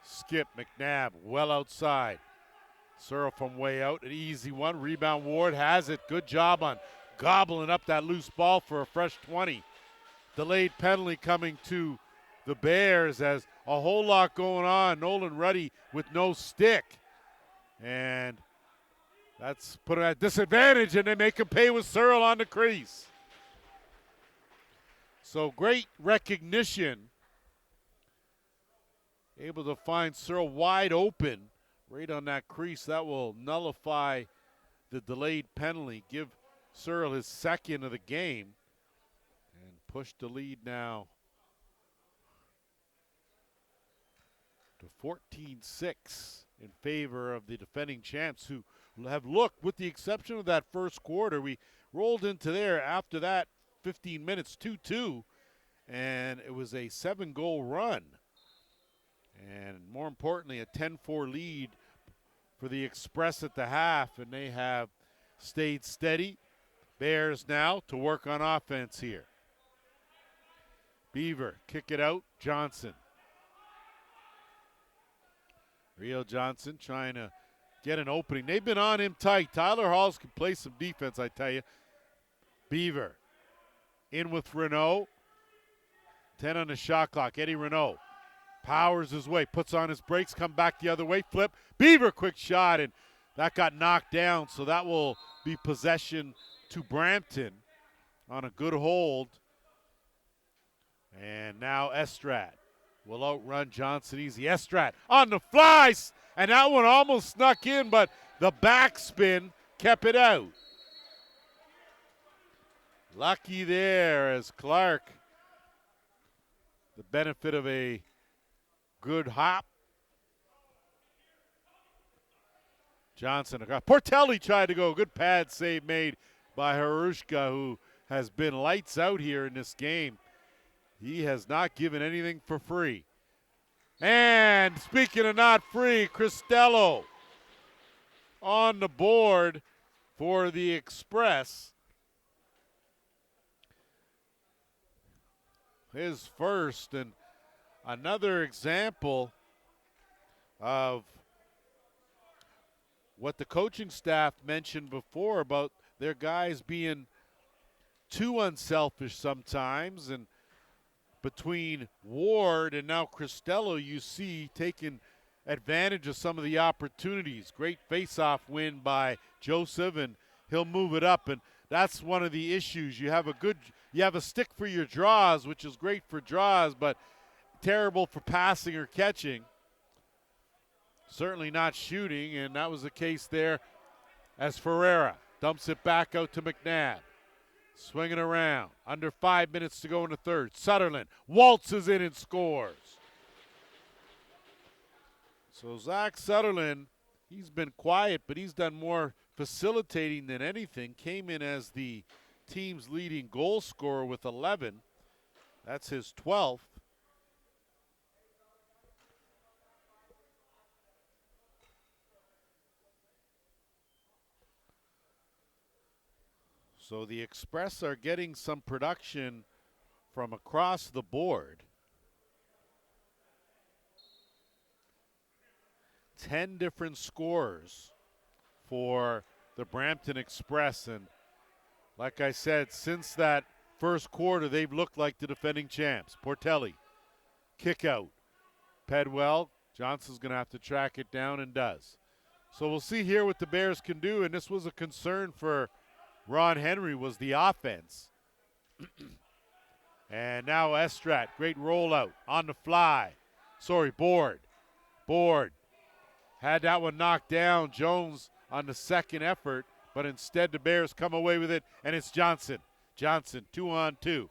Skip McNabb well outside. Searle from way out, an easy one. Rebound, Ward has it. Good job on gobbling up that loose ball for a fresh 20. Delayed penalty coming to the Bears, as a whole lot going on. Nolan Ruddy with no stick. And that's put him at disadvantage, and they make him pay with Searle on the crease. So great recognition. Able to find Searle wide open right on that crease. That will nullify the delayed penalty, give Searle his second of the game, and push the lead now to 14-6 in favor of the defending champs, who have looked, with the exception of that first quarter, we rolled into there after that 15 minutes, 2-2, and it was a 7-goal run. And more importantly, a 10-4 lead for the Express at the half, and they have stayed steady. Bears now to work on offense here. Beaver, kick it out, Johnson. Rio Johnson trying to get an opening. They've been on him tight. Tyler Halls can play some defense, I tell you. Beaver in with Renault. 10 on the shot clock. Eddie Renault powers his way, puts on his brakes, come back the other way, flip. Beaver, quick shot, and that got knocked down, so that will be possession to Brampton on a good hold. And now Estrat will outrun Johnson easy. Estrat on the fly, and that one almost snuck in, but the backspin kept it out. Lucky there, as Clark, the benefit of a good hop. Johnson, Portelli tried to go. Good pad save made by Harushka, who has been lights out here in this game. He has not given anything for free. And speaking of not free, Cristello on the board for the Express. His first, and another example of what the coaching staff mentioned before about their guys being too unselfish sometimes, and between Ward and now Cristello, you see taking advantage of some of the opportunities. Great face-off win by Joseph, and he'll move it up, and that's one of the issues. You have a stick for your draws, which is great for draws, but terrible for passing or catching. certainly not shooting, and that was the case there as Ferreira dumps it back out to McNabb. Swinging around. Under 5 minutes to go in the third. Sutherland waltzes in and scores. So Zach Sutherland, he's been quiet, but he's done more facilitating than anything. Came in as the team's leading goal scorer with 11. That's his 12th. So the Express are getting some production from across the board. 10 different scorers for the Brampton Express. And like I said, since that first quarter, they've looked like the defending champs. Portelli, kick out. Pedwell, Johnson's going to have to track it down and does. So we'll see here what the Bears can do. And this was a concern for Ron Henry, was the offense. And now Estrat, great rollout on the fly. Board. Had that one knocked down. Jones on the second effort, but instead the Bears come away with it, and it's Johnson. 2-on-2.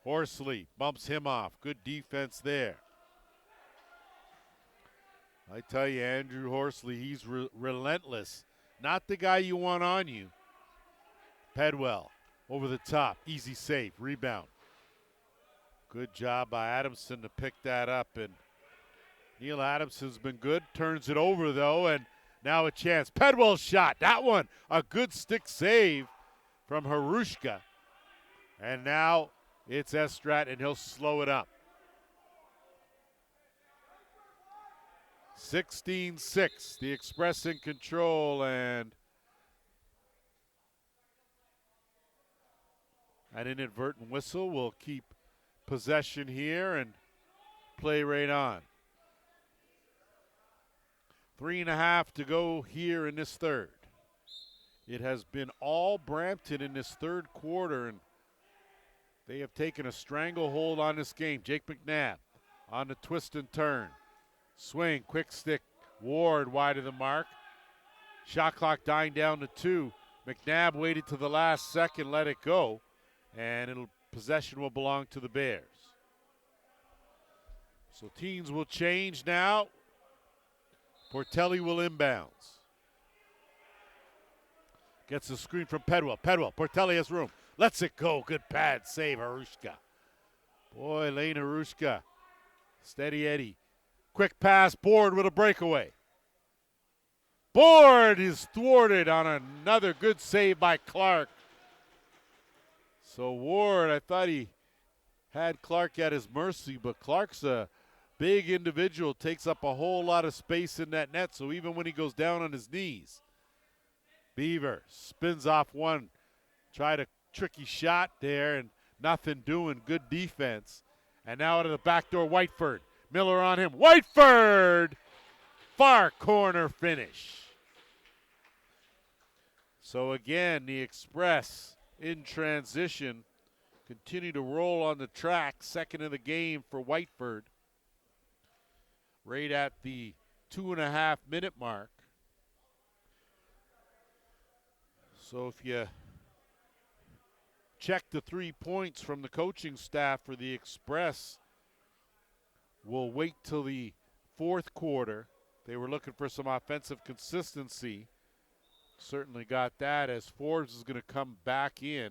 Horsley bumps him off. Good defense there. I tell you, Andrew Horsley, he's relentless. Not the guy you want on you. Pedwell over the top. Easy save. Rebound. Good job by Adamson to pick that up. And Neil Adamson's been good. Turns it over, though, and now a chance. Pedwell's shot. That one, a good stick save from Harushka. And now it's Estrat, and he'll slow it up. 16-6. The Express in control, and an inadvertent whistle will keep possession here and play right on. 3.5 to go here in this third. It has been all Brampton in this third quarter, and they have taken a stranglehold on this game. Jake McNabb on the twist and turn. Swing, quick stick, Ward wide of the mark. Shot clock dying down to 2. McNabb waited to the last second, let it go, and possession will belong to the Bears. So teams will change now. Portelli will inbounds. Gets the screen from Pedwell. Portelli has room. Lets it go. Good pad save, Harushka. Boy, Lane Harushka. Steady Eddie. Quick pass, Board with a breakaway. Board is thwarted on another good save by Clark. So Ward, I thought he had Clark at his mercy, but Clark's a big individual, takes up a whole lot of space in that net, so even when he goes down on his knees. Beaver spins off one. Tried a tricky shot there and nothing doing. Good defense. And now out of the back door, Whiteford. Miller on him. Whiteford! Far corner finish. So again, the Express in transition continue to roll on the track. Second of the game for Whiteford. Right at the 2.5 minute mark. So if you check the 3 points from the coaching staff for the Express, we'll wait till the fourth quarter. They were looking for some offensive consistency. Certainly got that as Forbes is going to come back in.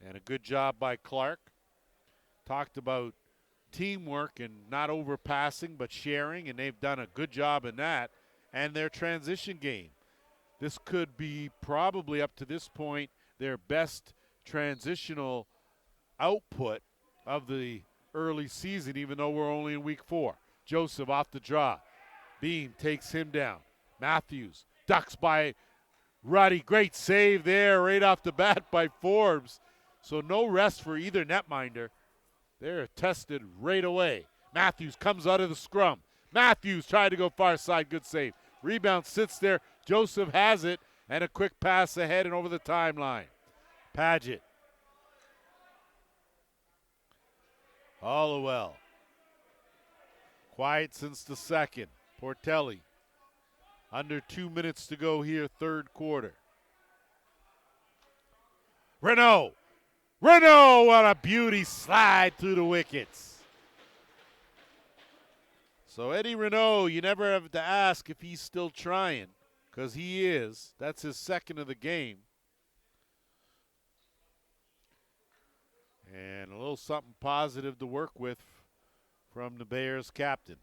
And a good job by Clark. Talked about teamwork and not overpassing but sharing, and they've done a good job in that. And their transition game. This could be probably up to this point their best transitional output of the early season, even though we're only in week 4. Joseph off the draw. Beam takes him down. Matthews ducks by Ruddy. Great save there right off the bat by Forbes. So no rest for either netminder. They're tested right away. Matthews comes out of the scrum. Matthews tried to go far side. Good save. Rebound sits there. Joseph has it. And a quick pass ahead and over the timeline. Paget. Hollowell. Quiet since the second. Portelli. Under 2 minutes to go here, third quarter. Renault. Renault, what a beauty slide through the wickets. So Eddie Renault, you never have to ask if he's still trying, because he is. That's his second of the game. And a little something positive to work with from the Bears captain.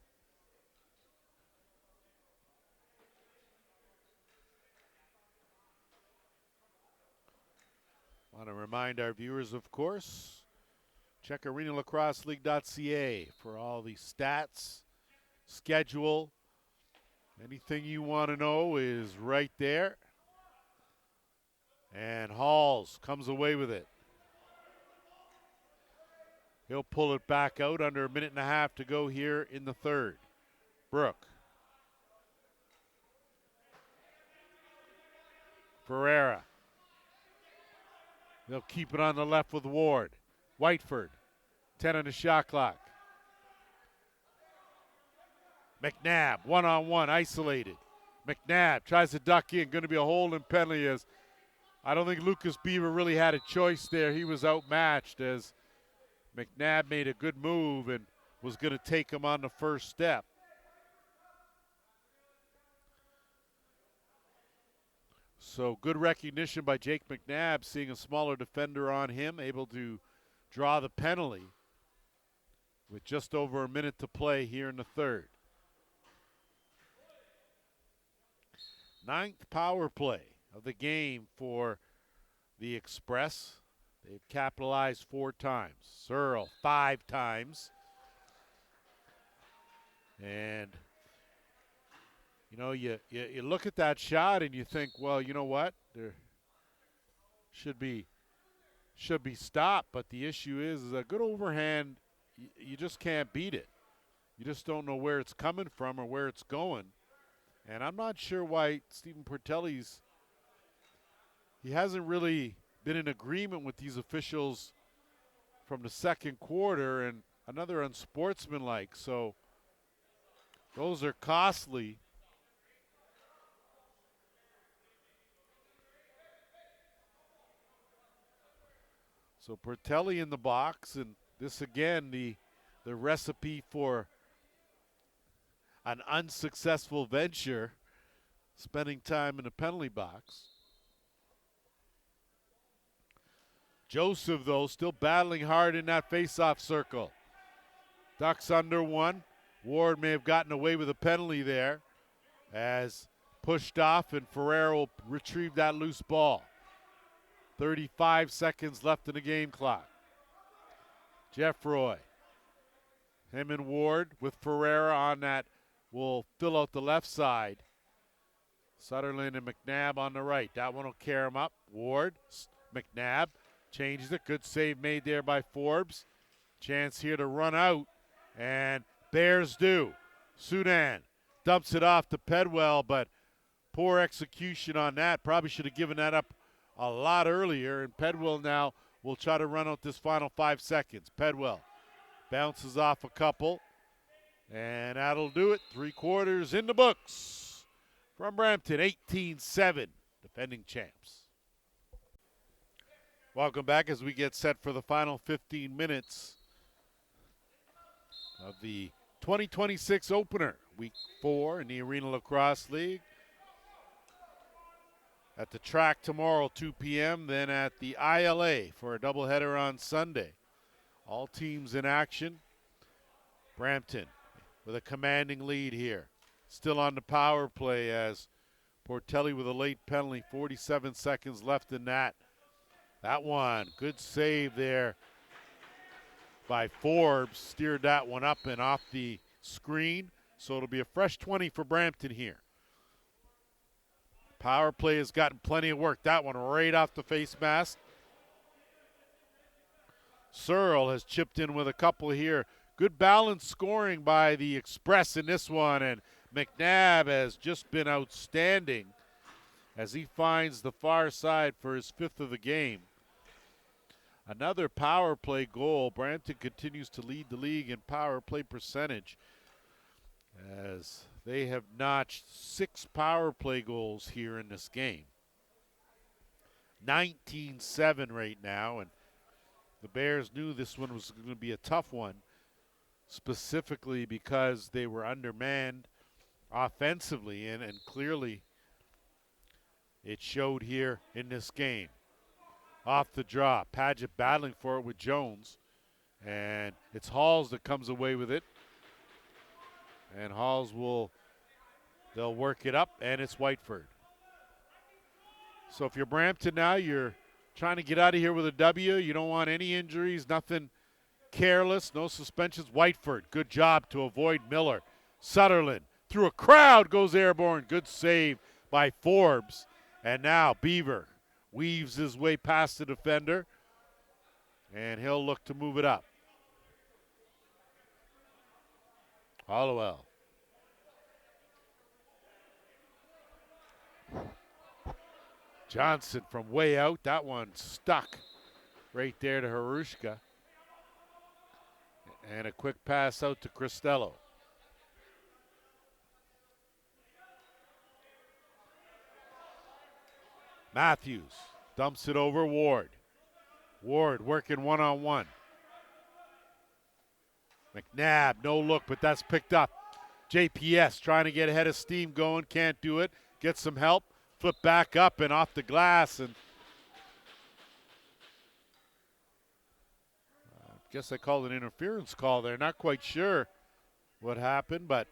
Want to remind our viewers, of course, check Arenalacrosseleague.ca for all the stats, schedule. Anything you want to know is right there. And Halls comes away with it. He'll pull it back out under a minute and a half to go here in the third. Brooke. Ferreira. They'll keep it on the left with Ward. Whiteford, 10 on the shot clock. McNabb, one-on-one, isolated. McNabb tries to duck in. Going to be a holding penalty as I don't think Lucas Beaver really had a choice there. He was outmatched as McNabb made a good move and was going to take him on the first step. So good recognition by Jake McNabb, seeing a smaller defender on him, able to draw the penalty with just over a minute to play here in the third. Ninth power play of the game for the Express. They've capitalized 4 times. Searle 5 times. And you know, you look at that shot and you think, well, you know what? There should be stopped. But the issue is a good overhand, you just can't beat it. You just don't know where it's coming from or where it's going. And I'm not sure why Stephen Portelli's, he hasn't really been in agreement with these officials from the second quarter, and another unsportsmanlike. So those are costly. So Portelli in the box, and this again, the recipe for an unsuccessful venture, spending time in the penalty box. Joseph, though, still battling hard in that face-off circle. Ducks under one. Ward may have gotten away with a penalty there as pushed off, and Ferreira will retrieve that loose ball. 35 seconds left in the game clock. Jeff Roy. Him and Ward with Ferreira on that will fill out the left side. Sutherland and McNabb on the right. That one will carry him up. Ward, McNabb changes it. Good save made there by Forbes. Chance here to run out, and Bears do. Sudan dumps it off to Pedwell, but poor execution on that. Probably should have given that up a lot earlier, and Pedwell now will try to run out this final 5 seconds. Pedwell bounces off a couple, and that'll do it. 3 quarters in the books from Brampton, 18-7, defending champs. Welcome back as we get set for the final 15 minutes of the 2026 opener, week 4 in the Arenalacrosseleague. At the track tomorrow, 2 p.m., then at the ILA for a doubleheader on Sunday. All teams in action. Brampton with a commanding lead here. Still on the power play as Portelli with a late penalty, 47 seconds left in that. That one, good save there by Forbes. Steered that one up and off the screen. So it'll be a fresh 20 for Brampton here. Power play has gotten plenty of work. That one right off the face mask. Searle has chipped in with a couple here. Good balanced scoring by the Express in this one, and McNabb has just been outstanding as he finds the far side for his 5th of the game. Another power play goal. Brampton continues to lead the league in power play percentage. as they have notched 6 power play goals here in this game. 19-7 right now, and the Bears knew this one was going to be a tough one, specifically because they were undermanned offensively, and clearly it showed here in this game. Off the draw, Paget battling for it with Jones, and it's Halls that comes away with it. And Halls they'll work it up, and it's Whiteford. So if you're Brampton now, you're trying to get out of here with a W. You don't want any injuries, nothing careless, no suspensions. Whiteford, good job to avoid Miller. Sutherland, through a crowd, goes airborne. Good save by Forbes. And now Beaver weaves his way past the defender, and he'll look to move it up. Hollowell. Johnson from way out. That one stuck right there to Harushka. And a quick pass out to Cristello. Matthews dumps it over Ward. Ward working one-on-one. McNabb, no look, but that's picked up. JPS trying to get ahead of steam going, can't do it. Get some help, flip back up and off the glass. And I guess I called an interference call there. Not quite sure what happened, but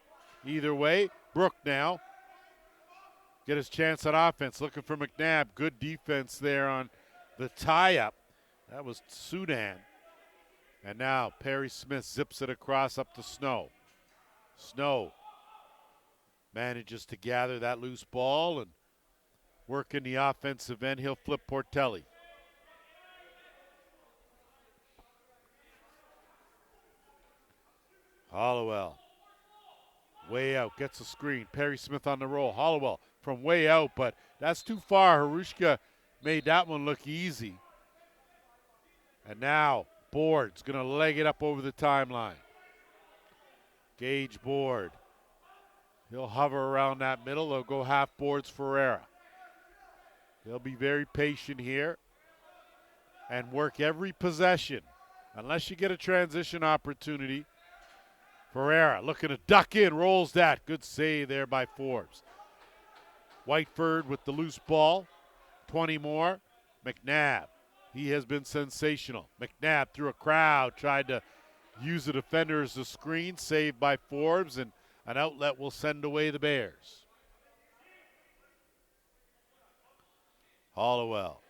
either way, Brook now get his chance on offense, looking for McNabb. Good defense there on the tie-up. That was Sudan. And now Perry Smith zips it across up to Snow. Snow manages to gather that loose ball and work in the offensive end. He'll flip Portelli. Hollowell way out, gets a screen. Perry Smith on the roll. Hollowell from way out, but that's too far. Harushka made that one look easy. And now Board's going to leg it up over the timeline. Gage Board. He'll hover around that middle. They'll go half boards Ferreira. They'll be very patient here and work every possession. Unless you get a transition opportunity. Ferreira looking to duck in, rolls that. Good save there by Forbes. Whiteford with the loose ball. 20 more. McNabb. He has been sensational. McNabb through a crowd, tried to use the defender as a screen, saved by Forbes, and an outlet will send away the Bears. Hollowell.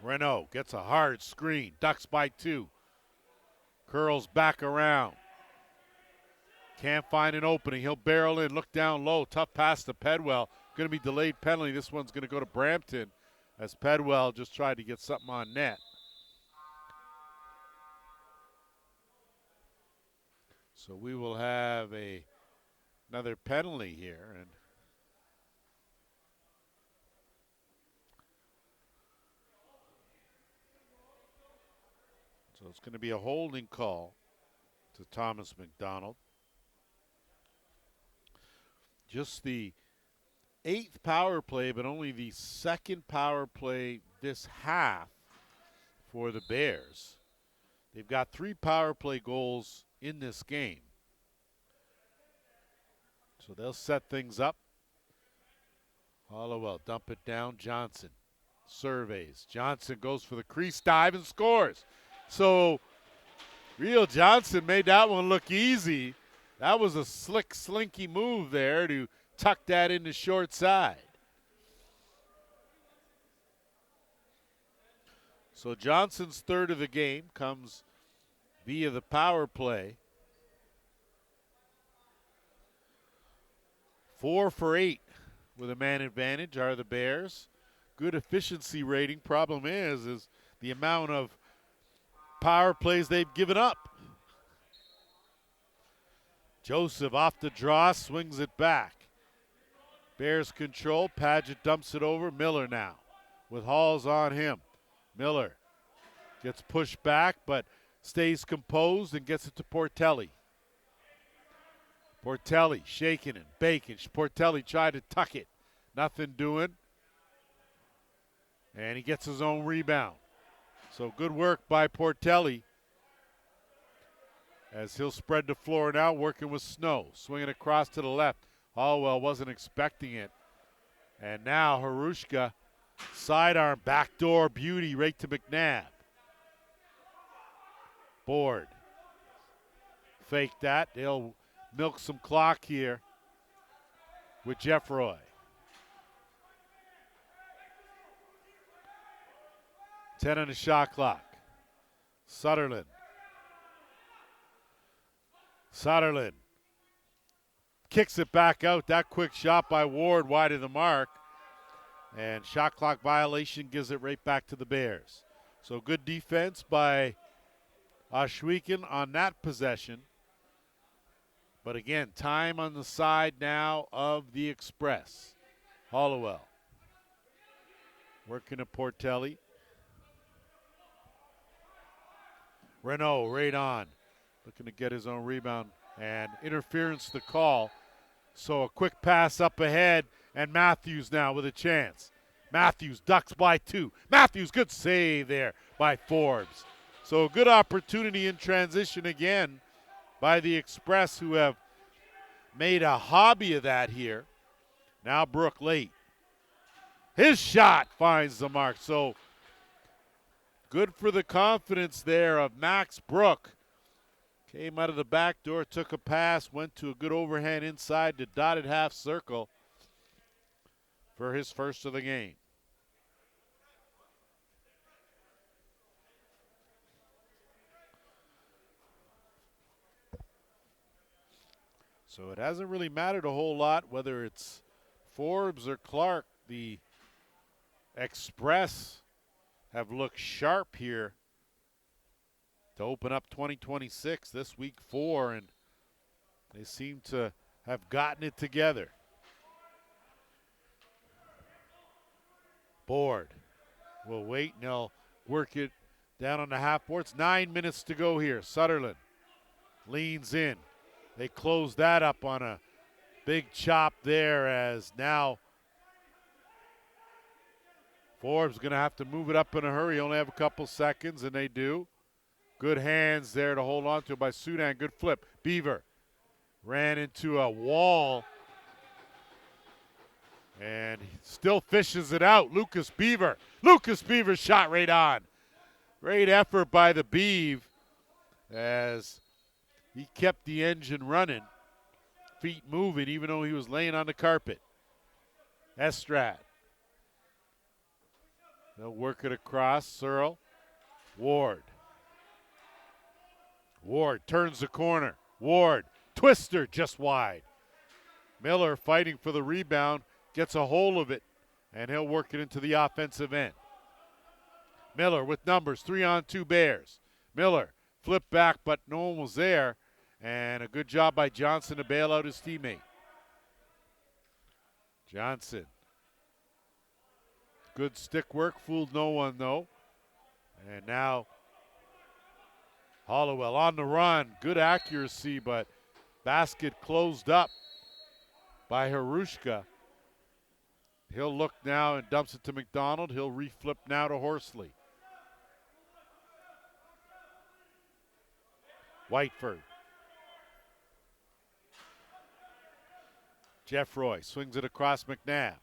Renault gets a hard screen, ducks by 2. Curls back around. Can't find an opening. He'll barrel in, look down low. Tough pass to Pedwell. Going to be delayed penalty. This one's going to go to Brampton as Pedwell just tried to get something on net. So we will have another penalty here. And so it's going to be a holding call to Thomas McDonald. Just the 8th power play, but only the 2nd power play this half for the Bears. They've got 3 power play goals in this game. So they'll set things up. Hollowell, dump it down. Johnson surveys. Johnson goes for the crease dive and scores. So Real Johnson made that one look easy. That was a slick, slinky move there to tuck that into short side. So Johnson's 3rd of the game comes via the power play. 4 for 8 with a man advantage are the Bears. Good efficiency rating. Problem is the amount of power plays they've given up. Joseph off the draw, swings it back. Bears control. Paget dumps it over. Miller now with Halls on him. Miller gets pushed back, but stays composed and gets it to Portelli. Portelli shaking and baking. Portelli tried to tuck it. Nothing doing. And he gets his own rebound. So good work by Portelli as he'll spread the floor now, working with Snow. Swinging across to the left. Hallwell wasn't expecting it. And now Harushka, sidearm, backdoor beauty right to McNabb. Board. Fake that. They'll milk some clock here with Jeffroy. Ten on the shot clock. Sutherland. Kicks it back out. That quick shot by Ward wide of the mark. And shot clock violation gives it right back to the Bears. So good defense by Ohsweken on that possession. But again, time on the side now of the Express. Hollowell. Working to Portelli. Renault right on. Looking to get his own rebound. And interference to call. So a quick pass up ahead. And Matthews now with a chance. Matthews ducks by 2. Matthews, good save there by Forbes. So a good opportunity in transition again by the Express, who have made a hobby of that here. Now Brook late. His shot finds the mark. So good for the confidence there of Max Brook. Came out of the back door, took a pass, went to a good overhand inside the dotted half circle for his first of the game. So it hasn't really mattered a whole lot whether it's Forbes or Clark. The Express have looked sharp here to open up 2026 this week 4, and they seem to have gotten it together. Board will wait and they'll work it down on the half board. It's 9 minutes to go here. Sutherland leans in. They close that up on a big chop there, as now Forbes going to have to move it up in a hurry. Only have a couple seconds, and they do. Good hands there to hold on to by Sudan. Good flip. Beaver ran into a wall and still fishes it out. Lucas Beaver shot right on. Great effort by the Beav as he kept the engine running, feet moving, even though he was laying on the carpet. Estrad. They'll work it across. Searle. Ward turns the corner. Ward, twister just wide. Miller fighting for the rebound, gets a hold of it, and he'll work it into the offensive end. Miller with numbers, 3-on-2 Bears. Miller flipped back, but no one was there, and a good job by Johnson to bail out his teammate. Johnson. Good stick work, fooled no one though. And now Hollowell on the run. Good accuracy, but basket closed up by Harushka. He'll look now and dumps it to McDonald. He'll reflip now to Horsley. Whiteford. Jeffroy swings it across McNabb.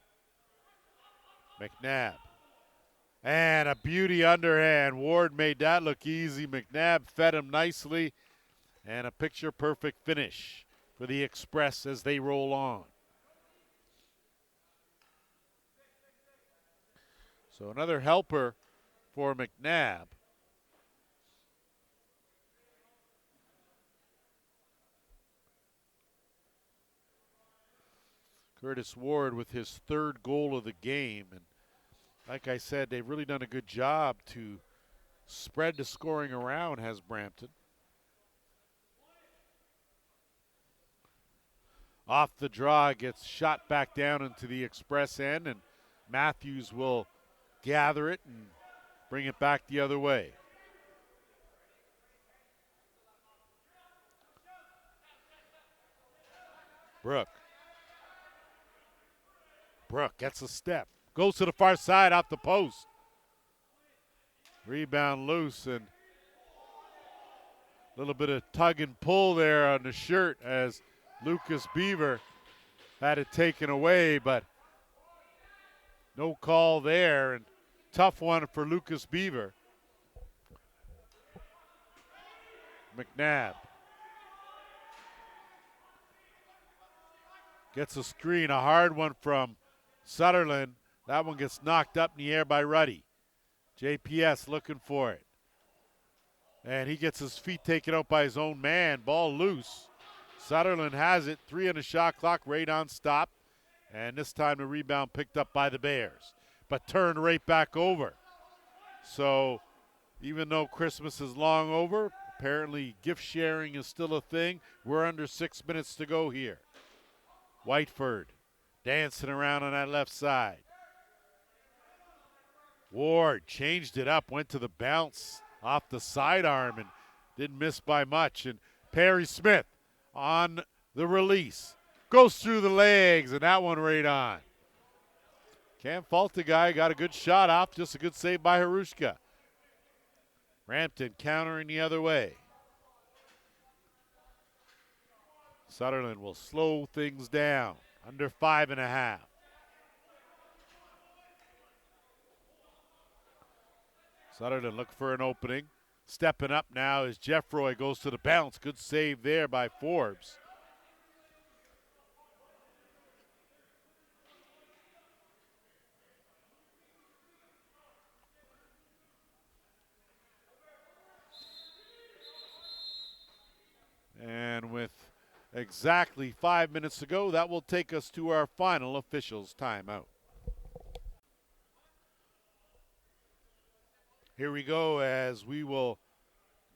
And a beauty underhand. Ward made that look easy. McNabb fed him nicely. And a picture-perfect finish for the Express as they roll on. So another helper for McNabb. Curtis Ward with his third goal of the game. And like I said, they've really done a good job to spread the scoring around, has Brampton. Off the draw, gets shot back down into the Express end, and Matthews will gather it and bring it back the other way. Brooke. Brooke gets a step. Goes to the far side off the post. Rebound loose, and a little bit of tug and pull there on the shirt as Lucas Beaver had it taken away, but no call there, and tough one for Lucas Beaver. McNabb gets a screen, a hard one from Sutherland. That one gets knocked up in the air by Ruddy. JPS looking for it. And he gets his feet taken out by his own man. Ball loose. Sutherland has it. 3 on the shot clock. Right on stop. And this time the rebound picked up by the Bears. But turned right back over. So even though Christmas is long over, apparently gift sharing is still a thing. We're under 6 minutes to go here. Whiteford dancing around on that left side. Ward changed it up, went to the bounce off the sidearm and didn't miss by much. And Perry Smith on the release. Goes through the legs, and that one right on. Can't fault the guy. Got a good shot off. Just a good save by Harushka. Brampton countering the other way. Sutherland will slow things down. Under 5.5. Sutherland looking for an opening. Stepping up now as Jeffroy goes to the bounce. Good save there by Forbes. And with exactly 5 minutes to go, that will take us to our final officials timeout. Here we go as we will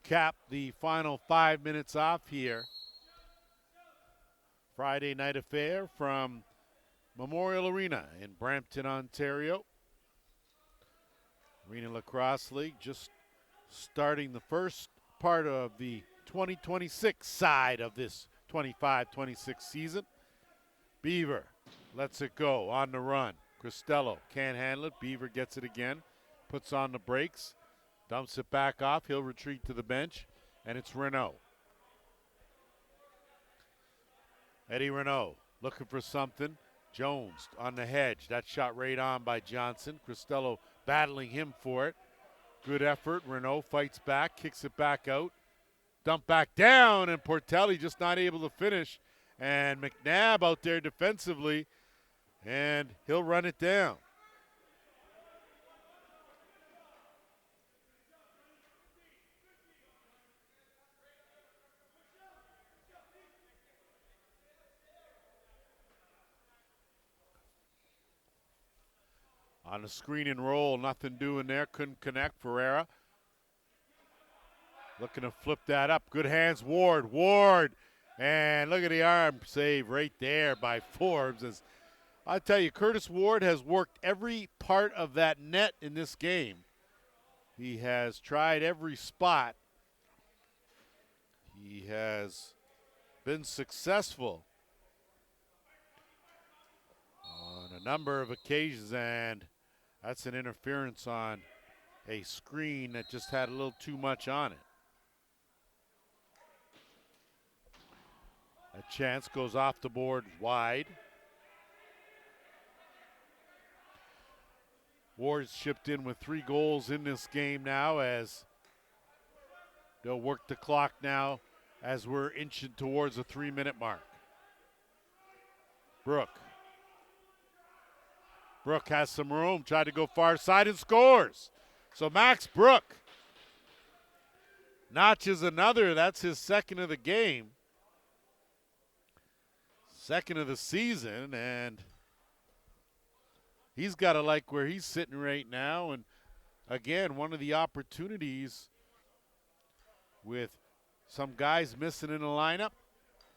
cap the final 5 minutes off here. Friday night affair from Memorial Arena in Brampton, Ontario. Arenalacrosse League just starting the first part of the 2026 side of this 25-26 season. Beaver lets it go on the run. Costello can't handle it. Beaver gets it again. Puts on the brakes. Dumps it back off. He'll retreat to the bench. And it's Renault. Eddie Renault looking for something. Jones on the hedge. That shot right on by Johnson. Costello battling him for it. Good effort. Renault fights back. Kicks it back out. Dump back down, and Portelli just not able to finish. And McNabb out there defensively, and he'll run it down. On the screen and roll, nothing doing there. Couldn't connect. Ferreira looking to flip that up. Good hands, Ward. Ward. And look at the arm save right there by Forbes. As I tell you, Curtis Ward has worked every part of that net in this game. He has tried every spot. He has been successful on a number of occasions, and that's an interference on a screen that just had a little too much on it. A chance goes off the board wide. Ward's shipped in with 3 goals in this game now as they'll work the clock now as we're inching towards the 3-minute mark. Brooke has some room, tried to go far side and scores. So Max Brooke notches another. That's his second of the game. Second of the season, and he's got to like where he's sitting right now. And again, one of the opportunities with some guys missing in the lineup,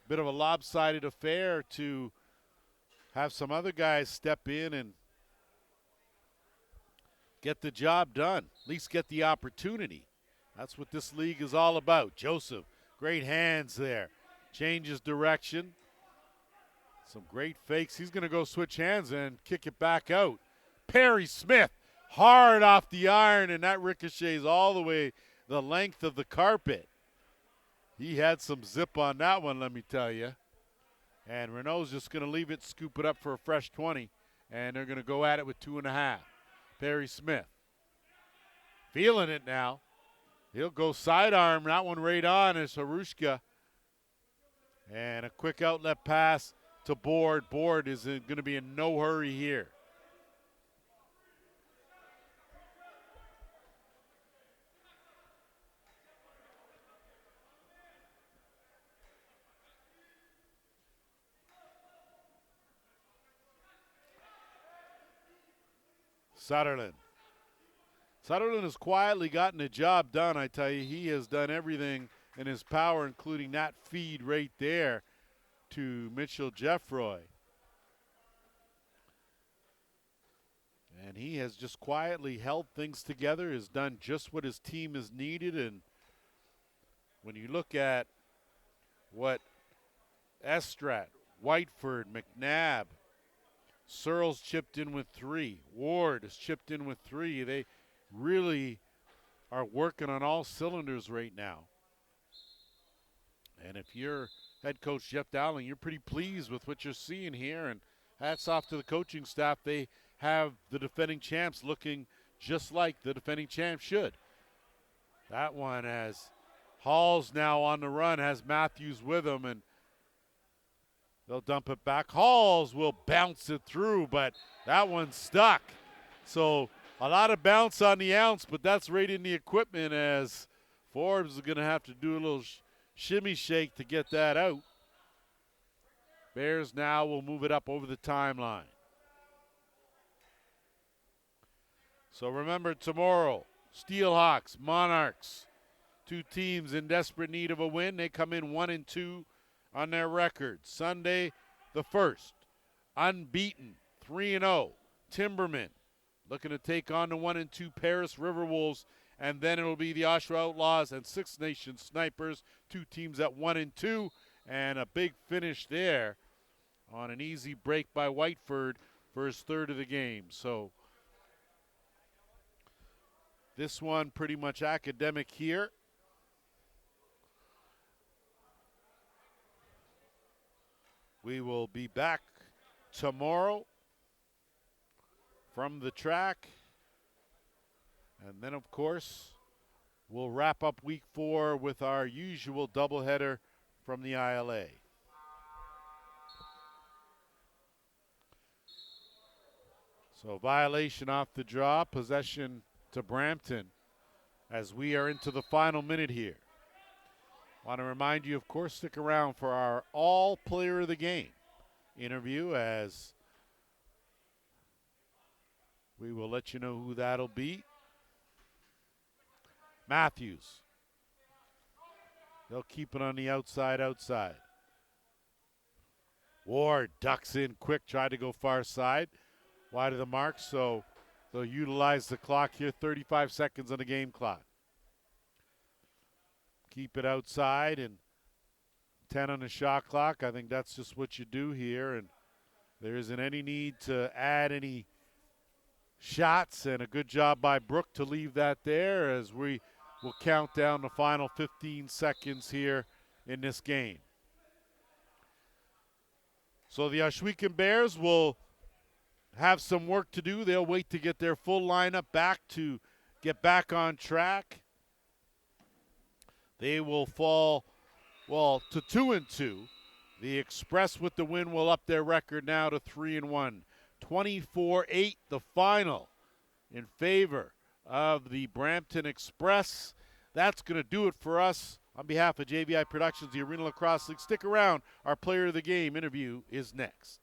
bit of a lopsided affair to have some other guys step in and get the job done, at least get the opportunity. That's what this league is all about. Joseph, great hands there. Changes direction. Some great fakes. He's going to go switch hands and kick it back out. Perry Smith, hard off the iron, and that ricochets all the way the length of the carpet. He had some zip on that one, let me tell you. And Renault's just going to leave it, scoop it up for a fresh 20, and they're going to go at it with 2.5. Perry Smith feeling it now. He'll go sidearm, that one right on is Harushka. And a quick outlet pass to Board. Board is going to be in no hurry here. Sutherland. Sutherland has quietly gotten the job done, I tell you. He has done everything in his power, including that feed right there to Mitchell Jeffroy. And he has just quietly held things together, has done just what his team has needed. And when you look at what Estrat, Whiteford, McNabb, Searles chipped in with 3. Ward has chipped in with 3. They really are working on all cylinders right now. And if you're head coach Jeff Dowling, you're pretty pleased with what you're seeing here. And hats off to the coaching staff. They have the defending champs looking just like the defending champs should. That one, as Hall's now on the run, has Matthews with him, and they'll dump it back. Halls will bounce it through, but that one's stuck. So a lot of bounce on the ounce, but that's right in the equipment, as Forbes is going to have to do a little shimmy shake to get that out. Bears now will move it up over the timeline. So remember, tomorrow, Steelhawks, Monarchs, 2 teams in desperate need of a win. They come in 1-2 on their record. Sunday, the 1st, unbeaten, 3-0, Timbermen, looking to take on the 1-2 Paris Riverwolves, and then it'll be the Oshawa Outlaws and Six Nations Snipers, 2 teams at 1-2, and a big finish there on an easy break by Whiteford for his 3rd of the game. So this one pretty much academic here. We will be back tomorrow from the track. And then, of course, we'll wrap up week 4 with our usual doubleheader from the ILA. So violation off the draw, possession to Brampton as we are into the final minute here. Want to remind you, of course, stick around for our All Player of the Game interview, as we will let you know who that'll be. Matthews. They'll keep it on the outside. Ward ducks in quick, tried to go far side, wide of the mark, so they'll utilize the clock here, 35 seconds on the game clock. Keep it outside and 10 on the shot clock. I think that's just what you do here, and there isn't any need to add any shots, and a good job by Brooke to leave that there as we will count down the final 15 seconds here in this game. So the Ohsweken Bears will have some work to do. They'll wait to get their full lineup back to get back on track. They will fall, to 2-2. The Express with the win will up their record now to 3-1. 24-8 the final in favor of the Brampton Express. That's going to do it for us. On behalf of JVI Productions, the Arenalacrosseleague, stick around. Our Player of the Game interview is next.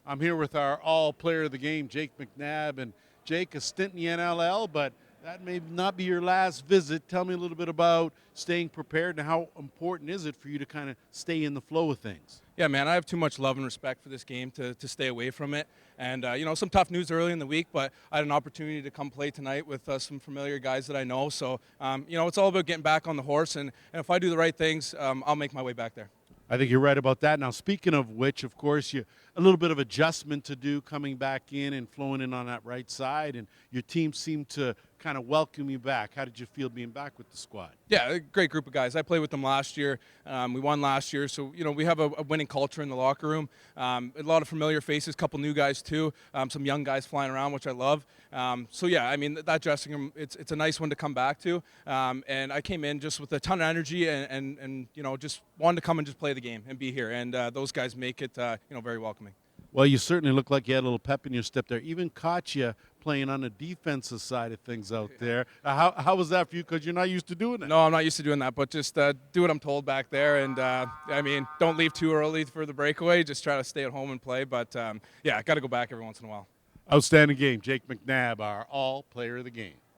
I'm here with our All Player of the Game, Jake McNabb. And Jake, a stint in the NLL, but That may not be your last visit. Tell me a little bit about staying prepared and how important is it for you to kind of stay in the flow of things? Yeah, man, I have too much love and respect for this game to stay away from it. And, some tough news early in the week, but I had an opportunity to come play tonight with some familiar guys that I know. So, it's all about getting back on the horse. And if I do the right things, I'll make my way back there. I think you're right about that. Now, speaking of which, of course, you a little bit of adjustment to do coming back in and flowing in on that right side, and your team seemed to kind of welcome you back. How did you feel being back with the squad? Yeah, a great group of guys. I played with them last year. We won last year, so we have a winning culture in the locker room. A lot of familiar faces, a couple new guys too. Some young guys flying around, which I love. That dressing room, it's a nice one to come back to. And I came in just with a ton of energy and just wanted to come and just play the game and be here. And those guys make it very welcoming. Well, you certainly look like you had a little pep in your step there. Even caught you playing on the defensive side of things out there. How was that for you? Because you're not used to doing it. No, I'm not used to doing that, but just do what I'm told back there. And, don't leave too early for the breakaway. Just try to stay at home and play. But, I got to go back every once in a while. Outstanding game. Jake McNabb, our all player of the game.